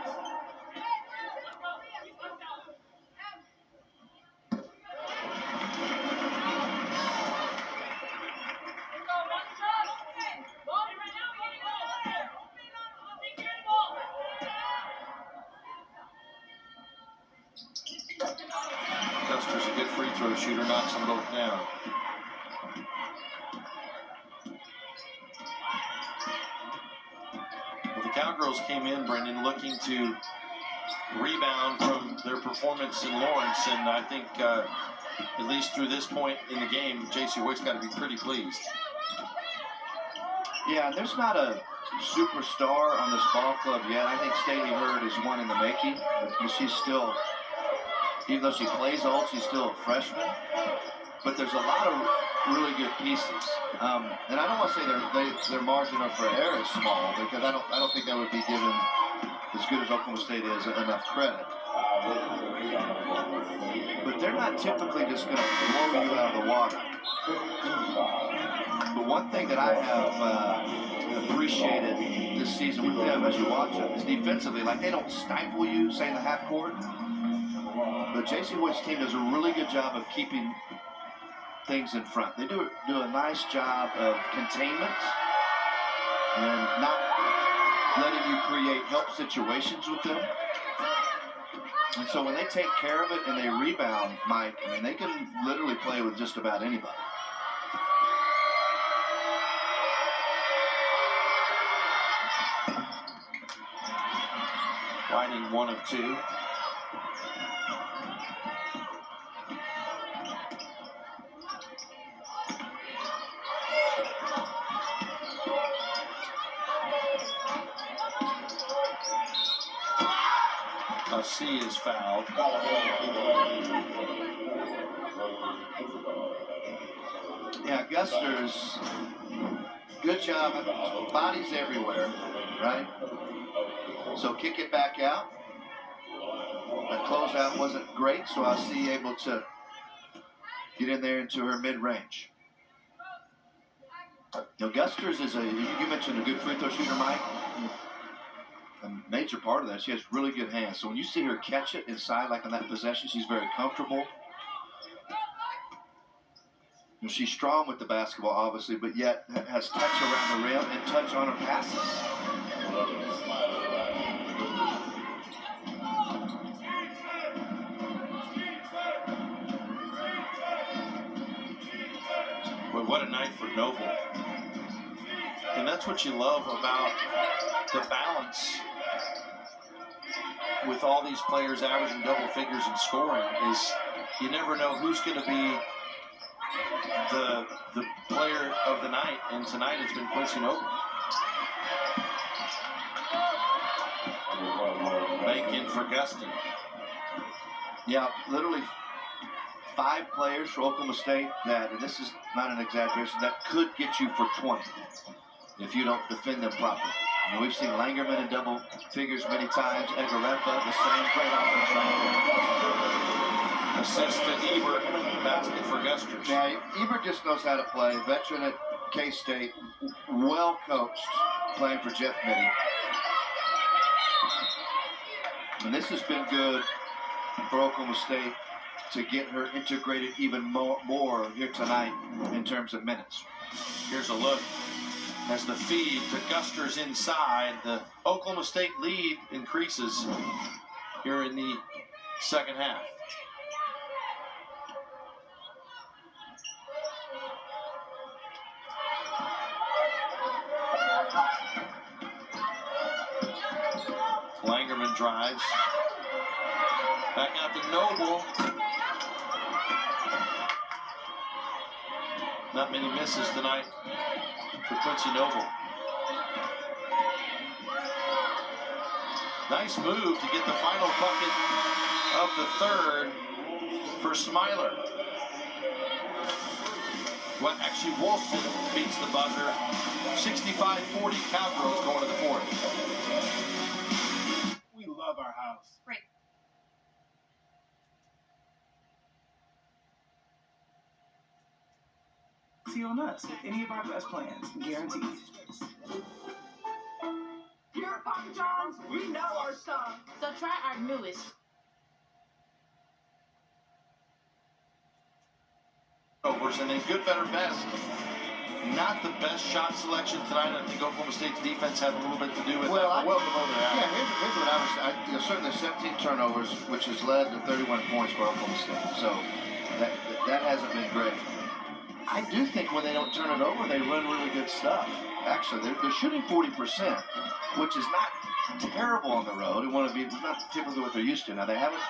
Gusters a good free throw shooter, knocks them both down. Cowgirls came in, Brendan, looking to rebound from their performance in Lawrence, and I think at least through this point in the game, J.C. Hoyt's got to be pretty pleased. Yeah, and there's not a superstar on this ball club yet. I think Staley Hurd is one in the making. But she's still, even though she plays old, she's still a freshman. But there's a lot of really good pieces. And I don't want to say their margin for error is small, because I don't think that would be given, as good as Oklahoma State is, enough credit. But they're not typically just going to blow you out of the water. But one thing that I have appreciated this season with them, as you watch them, is defensively, like, they don't stifle you, say, in the half court. But J.C. Hoyt's team does a really good job of keeping things in front. They do a nice job of containment and not letting you create help situations with them. And so when they take care of it and they rebound, Mike, I mean, they can literally play with just about anybody. Whiting 1 of 2. C is fouled. Yeah, Gusters, good job. Bodies everywhere, right? So kick it back out. The closeout wasn't great, so I see able to get in there into her mid-range. Now, Gusters is you mentioned a good free throw shooter, Mike. A major part of that, she has really good hands. So when you see her catch it inside, like on that possession, she's very comfortable. And she's strong with the basketball, obviously, but yet has touch around the rim and touch on her passes. Boy, what a night for Noble. And that's what you love about the balance with all these players averaging double figures in scoring, is you never know who's going to be the player of the night, and tonight it's been Quincy Noble. Bank in for Gustin. Yeah, literally 5 players for Oklahoma State that, and this is not an exaggeration, that could get you for 20 if you don't defend them properly. I mean, we've seen Langerman in double figures many times. Egarepa, the same. Great offense right there. Assist to Ebert. Basket for Gusters. Yeah, Ebert just knows how to play. Veteran at K-State. Well coached. Playing for Jeff Mittie. And this has been good for Oklahoma State to get her integrated even more here tonight in terms of minutes. Here's a look. As the feed to Gusters inside, the Oklahoma State lead increases here in the second half. Langerman drives. Back out to Noble. Not many misses tonight for Quincy Noble. Nice move to get the final bucket of the third for Smiler. Well, actually, Woolston beats the buzzer. 65-40 Cowgirls going to the fourth. We love our house. Right. See on us with any of our best plans, guaranteed. Here at Papa John's, we know our stuff. So try our newest. Overs, and then good, better, best. Not the best shot selection tonight. I think Oklahoma State's defense had a little bit to do with that. Well below their average. Yeah, here's what I was saying. Certainly 17 turnovers, which has led to 31 points for Oklahoma State. So that hasn't been great. I do think when they don't turn it over, they run really good stuff. Actually, they're shooting 40%, which is not terrible on the road. It's not typically what they're used to. Now, they haven't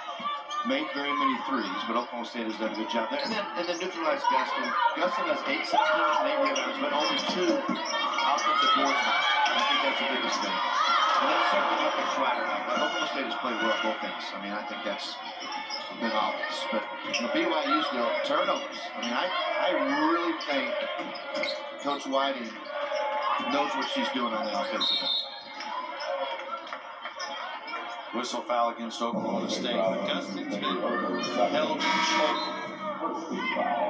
made very many threes, but Oklahoma State has done a good job there. And then neutralized Gustin. Gustin has 8 7 points and 8 rebounds, but only 2 offensive boards now. I think that's the biggest thing. And that's certainly nothing Schwatter now. But Oklahoma State has played well both ends. I mean, I think that's been obvious. But BYU still turnovers. I mean, I really think Coach Whiting knows what she's doing on the offensive end. Whistle foul against Oklahoma State. Gustin's been held in check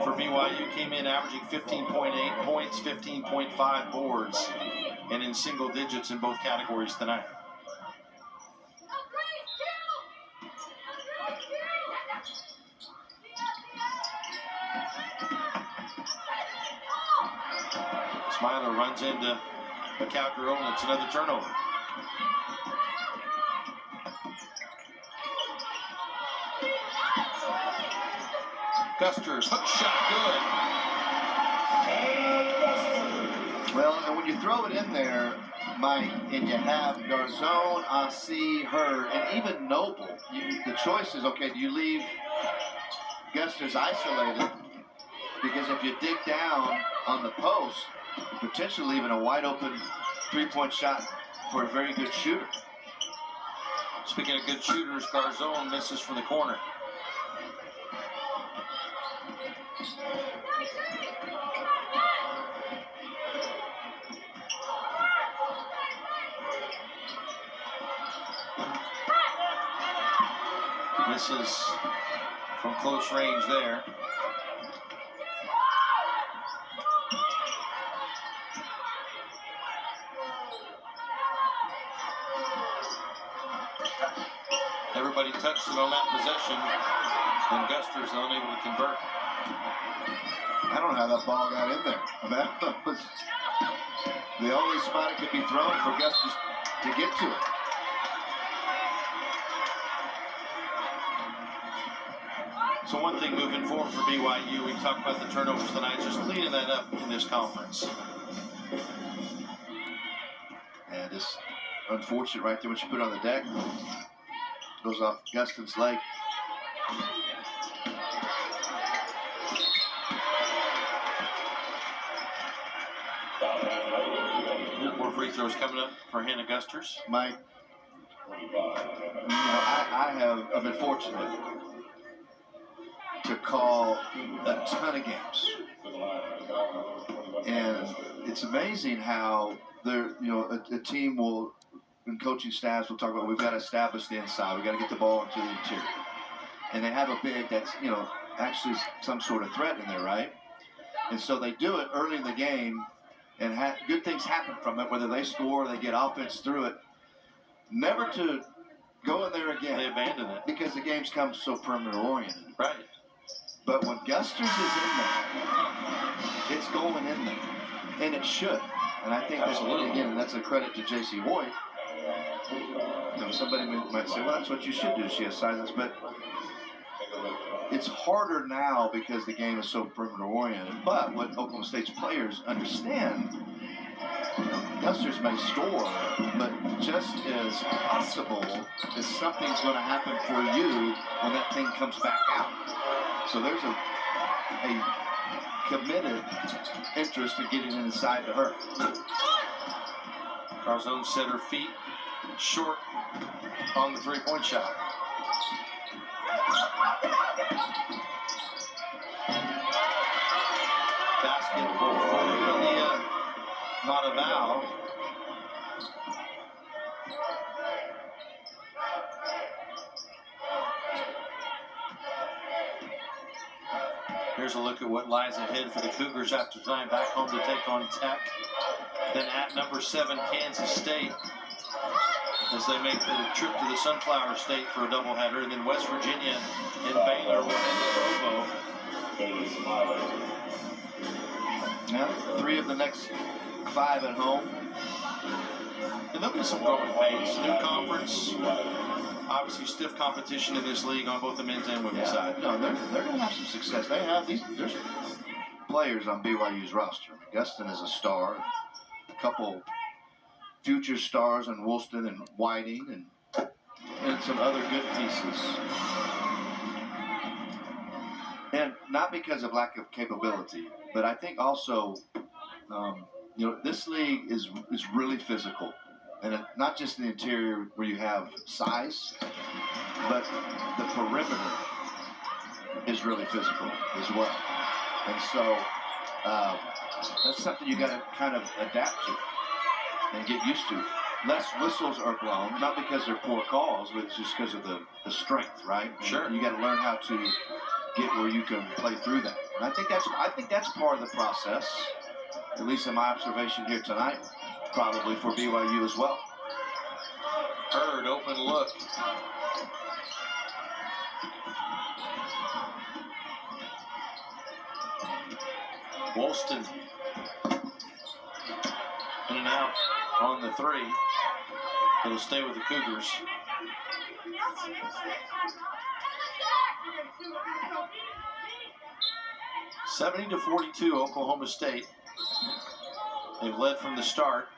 for BYU. Came in averaging 15.8 points, 15.5 boards, and in single digits in both categories tonight. Smiler runs into the Calgary, and it's another turnover. Gusters, hook shot, good. Well, and when you throw it in there, Mike, and you have Garzone, Asi, Hurd, and even Noble, the choice is, okay, do you leave Gusters isolated? Because if you dig down on the post, you're potentially leaving a wide open 3-point shot for a very good shooter. Speaking of good shooters, Garzone misses from the corner. Misses from close range there. Everybody touched it on that possession, and Gusters unable to convert. I don't know how that ball got in there. That was the only spot it could be thrown for Gusters to get to it. So one thing moving forward for BYU, we talked about the turnovers tonight, just cleaning that up in this conference. And it's unfortunate right there what you put on the deck. Goes off Gustin's leg. More free throws coming up for Hannah Gusters. Mike, I've been fortunate to call a ton of games, and it's amazing how a team will, and coaching staffs will talk about, we've got to establish the inside, we've got to get the ball into the interior, and they have a big that's actually some sort of threat in there, right? And so they do it early in the game, and good things happen from it, whether they score or they get offense through it. Never to go in there again. They abandon it because the game's come so perimeter oriented. Right. But when Gusters is in there, it's going in there, and it should. And I think again, that's a credit to J.C. Hoyt. Somebody might say, well, that's what you should do. She has size, but it's harder now because the game is so perimeter oriented. But what Oklahoma State's players understand, Gusters may score, but just as possible as something's going to happen for you when that thing comes back out. So there's a committed interest in getting inside to her. Garzone set her feet short on the three-point shot. Basket for Leah Monteval. Here's a look at what lies ahead for the Cougars after tonight. Back home to take on Tech. Then at number 7, Kansas State, as they make the trip to the Sunflower State for a doubleheader. And then West Virginia and Baylor will end Provo. Yeah, 3 of the next 5 at home. And there'll be some growing pains. New conference. Obviously, stiff competition in this league on both the men's and women's side. No, they're going to have some success. They have there's players on BYU's roster. Gustin is a star. A couple future stars in Woolston and Whiting, and some other good pieces. not because of lack of capability, but I think also, this league is really physical. And not just the interior where you have size, but the perimeter is really physical as well. And so that's something you got to kind of adapt to and get used to. Less whistles are blown, not because they're poor calls, but it's just because of the strength, right? And sure. You got to learn how to get where you can play through that. And I think that's part of the process, at least in my observation here tonight, probably for BYU as well. Hurd, open look. Wolston in and out on the three. It'll stay with the Cougars. 70-42, Oklahoma State. They've led from the start.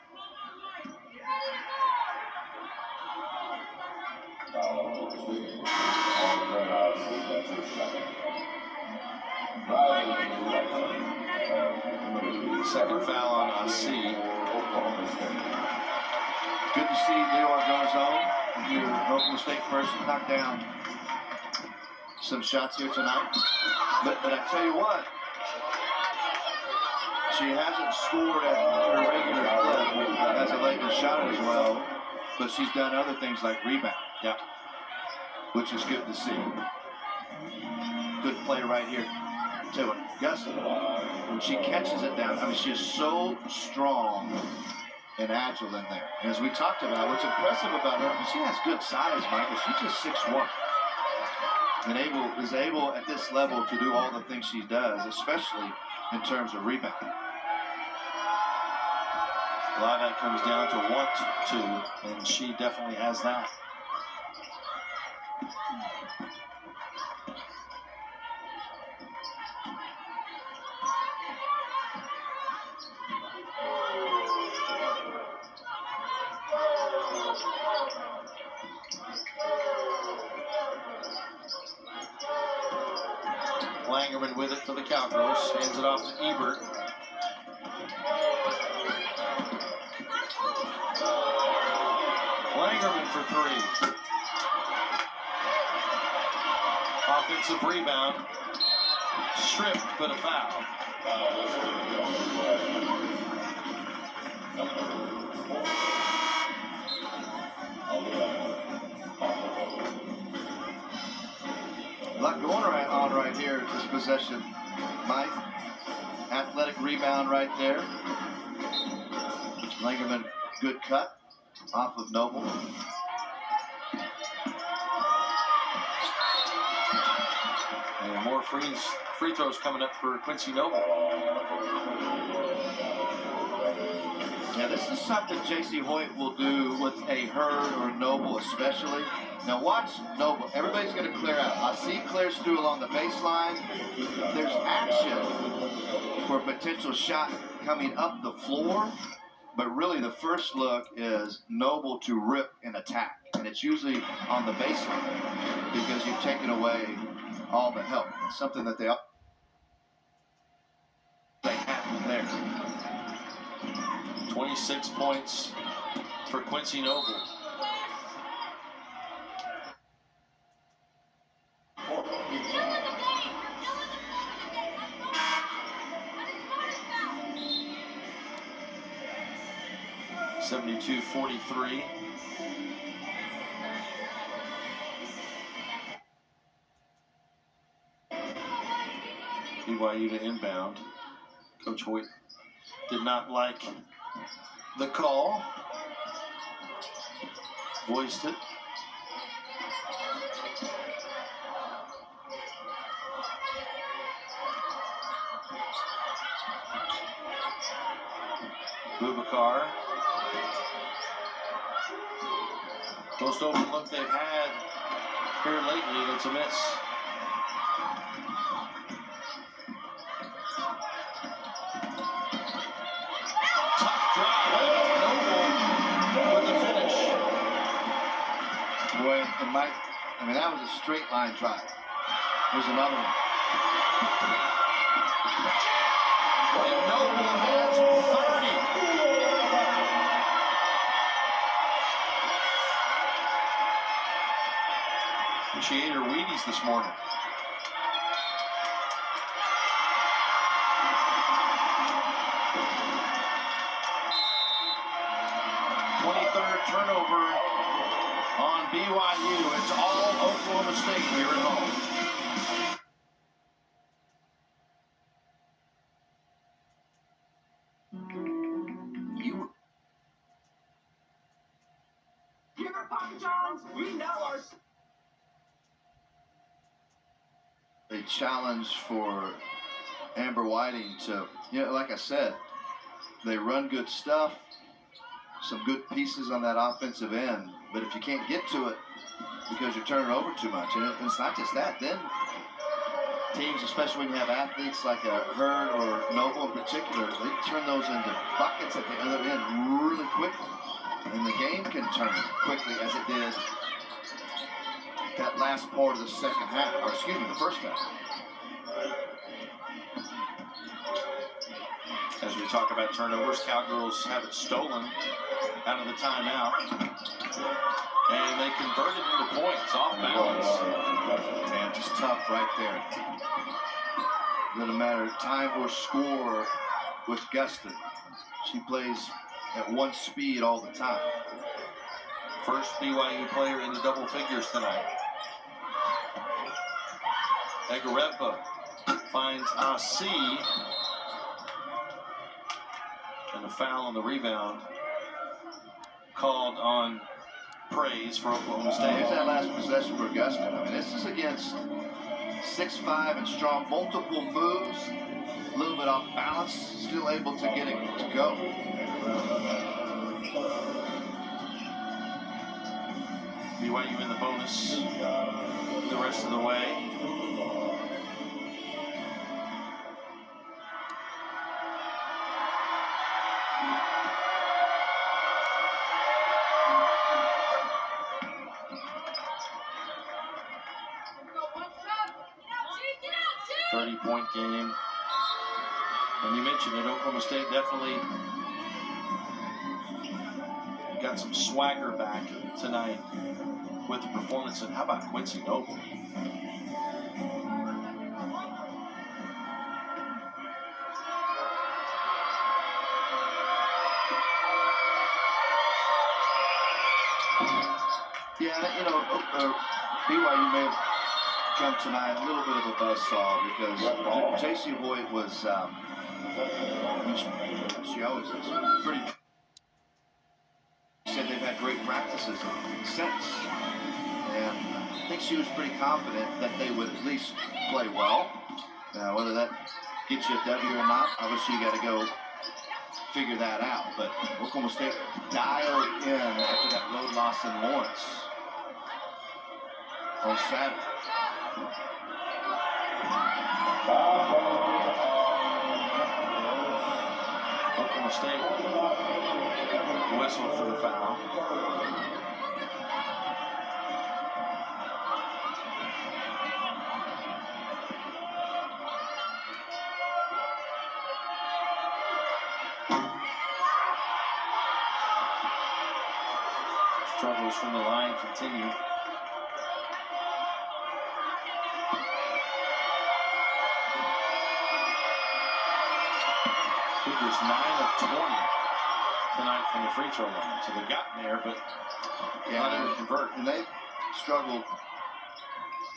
Second foul on Asi. Good to see Leo Garzon, if you're an Oklahoma State person, knock down some shots here tonight. But I tell you what, she hasn't scored at her regular clip, hasn't laid the shot as well, but she's done other things like rebound. Yeah. Which is good to see. Good play right here. Tell you what, Gus, when she catches it down, I mean, she is so strong and agile in there. And as we talked about, what's impressive about her, she has good size, Michael. She's just 6'1". And is able at this level to do all the things she does, especially in terms of rebounding. A lot of that comes down to want to, and she definitely has that. Langerman with it for the Cowgirls. Hands it off to Ebert. Langerman for three. Offensive rebound. Stripped, but a foul. A lot going on right here at this possession, Mike. Athletic rebound right there. Langerman, good cut off of Noble. And more free throws coming up for Quincy Noble. Yeah, this is something J.C. Hoyt will do with a Hurd or Noble especially. Now watch Noble. Everybody's going to clear out. Asi clears through along the baseline. There's action for a potential shot coming up the floor. But really the first look is Noble to rip and attack. And it's usually on the baseline because you've taken away all the help. It's something that they have there. 26 points for Quincy Noble. (72-43). BYU to inbound. Coach Hoyt did not like the call. Voiced it. Boubacar. Most open look they've had here lately, and it's a miss. Tough drive. Noble with the finish. Boy, and Mike, I mean, that was a straight line drive. Here's another one. And Noble has 30. She ate her Wheaties this morning. 23rd turnover on BYU. It's all Oklahoma State here at home. Give her Papa John's. We know our. A challenge for Amber Whiting to, like I said, they run good stuff, some good pieces on that offensive end, but if you can't get to it because you're turning over too much, and it's not just that, then teams, especially when you have athletes like a Hurd or Noble in particular, they turn those into buckets at the other end really quickly, and the game can turn quickly as it did that last part of the second half, or excuse me, the first half. As we talk about turnovers, Cowgirls have it stolen out of the timeout. And they converted into points off balance. Man, just tough right there. Doesn't matter time or score with Gustin. She plays at one speed all the time. First BYU player in the double figures tonight. Egareva finds Asi. And a foul on the rebound called on Praise for Oklahoma State. Here's that last possession for Gustin. I mean, this is against 6'5" and strong, multiple moves, a little bit off balance, still able to get it to go. BYU in the bonus the rest of the way. Point game. And you mentioned it, Oklahoma State definitely got some swagger back tonight with the performance. And how about Quincy Noble? Yeah, BYU may have come tonight a little bit of a buzzsaw because J.C. Hoyt was, she always is, pretty. She said they've had great practices since, and I think she was pretty confident that they would at least play well. Now, whether that gets you a W or not, obviously you got to go figure that out. But Oklahoma State dialed in after that road loss in Lawrence on Saturday. Oklahoma State whistle for the foul. Struggles from the line continue. Cougars 9 of 20 tonight from the free throw line. So they've gotten there, but not able to convert. And they struggled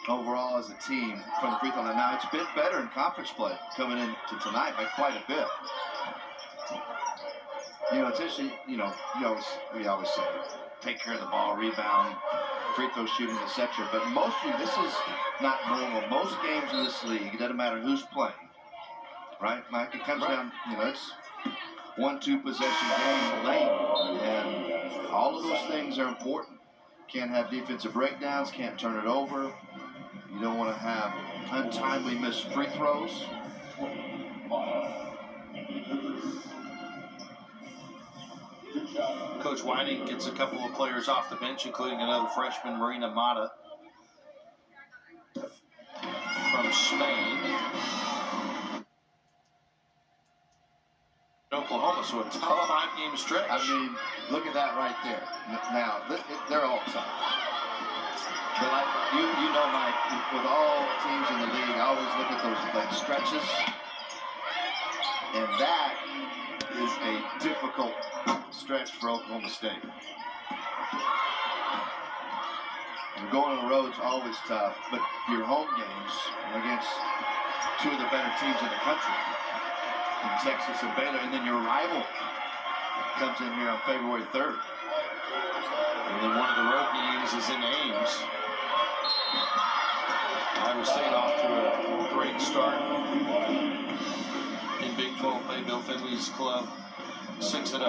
overall as a team from the free throw line. Now it's been better in conference play coming into tonight by quite a bit. It's interesting, we always say, take care of the ball, rebound, free throw shooting, etc. But mostly this is not normal. Most games in this league, it doesn't matter who's playing, right, Mike? It comes down, it's 1-2 possession game late, and all of those things are important. Can't have defensive breakdowns, can't turn it over. You don't want to have untimely missed free throws. Coach Whiting gets a couple of players off the bench, including another freshman, Marina Mata, from from Spain. Oklahoma, so a tough 5-game stretch. I mean, look at that right there. Now, they're all tough. But you know, Mike, with all teams in the league, I always look at those like stretches. And that is a difficult stretch for Oklahoma State. And going on the road's always tough, but your home games are against two of the better teams in the country, in Texas and Baylor, and then your rival comes in here on February 3rd. And then one of the road games is in Ames. Iowa State off to a great start in Big 12 play. Bill Finley's club 6-0.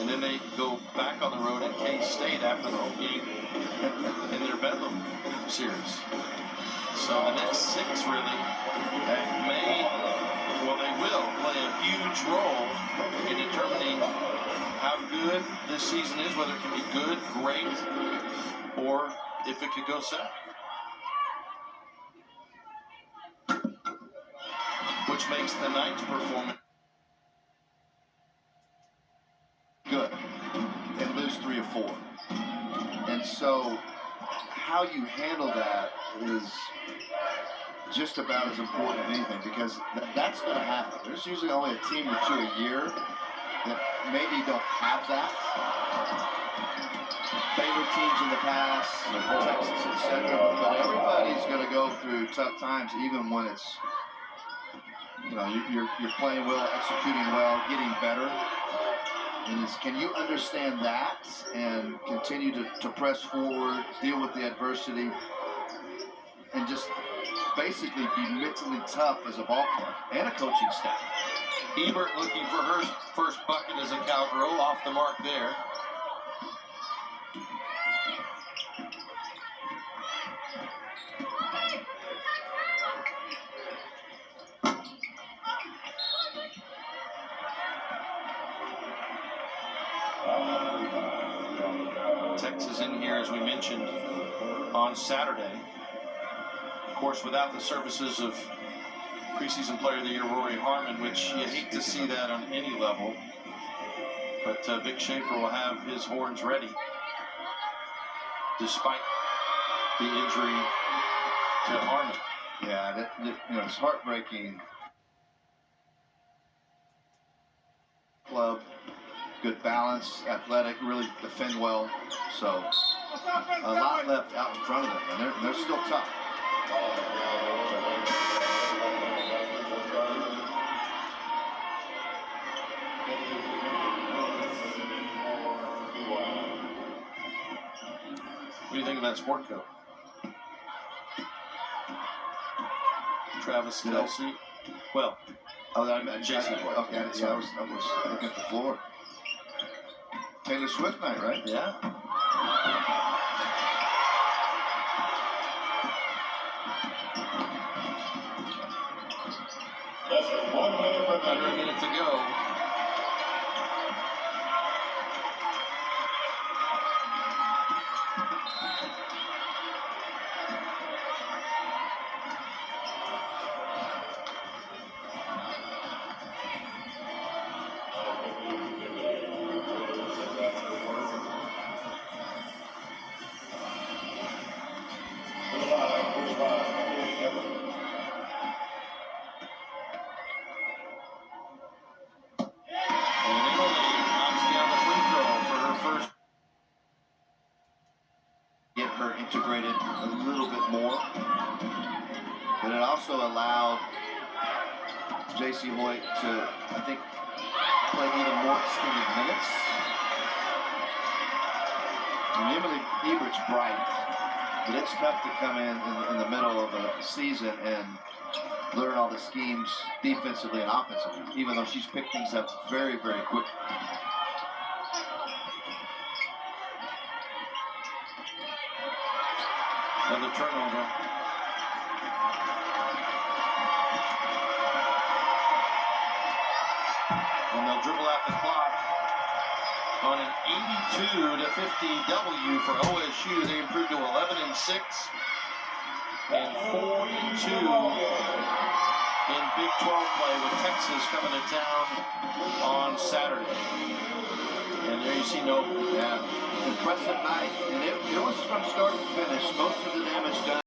And then they go back on the road at K-State after the home game in their Bedlam series. So the next 6 really they will play a huge role in determining how good this season is, whether it can be good, great, or if it could go south. Which makes tonight's performance good and lose 3 or 4. And so how you handle that is just about as important as anything, because that's going to happen. There's usually only a team or 2 a year that maybe don't have that. Baylor teams in the past, Texas, etc. But everybody's going to go through tough times, even when it's, you know, you're playing well, executing well, getting better. And can you understand that and continue to press forward, deal with the adversity, and just basically be mentally tough as a ball club and a coaching staff? Ebert looking for her first bucket as a Cowgirl, off the mark there. Texas in here, as we mentioned, on Saturday. Of course, without the services of preseason player of the year Rory Harmon, which you hate to see that on any level. But Vic Schaefer will have his horns ready, despite the injury to Harmon. Yeah, it's heartbreaking. Club, good balance, athletic, really defend well. So a lot left out in front of them, and they're still tough. What do you think of that sport coat? Travis Kelce. Well, Jason Boyd. Okay, yeah, I was looking at the floor. Taylor Swift night, right? Yeah. Under a minute to go. Integrated a little bit more, but it also allowed J.C. Hoyt to, I think, play even more extended minutes. And Emily Ebert's bright, but it's tough to come in the middle of a season and learn all the schemes defensively and offensively, even though she's picked things up very, very quickly. Another turnover. And they'll dribble out the clock on an 82-50 W for OSU. They improved to 11-6 and 4-2 in Big 12 play with Texas coming to town on Saturday. And there you see Nova. Yeah, impressive night. And it was from start to finish. Most of the damage done.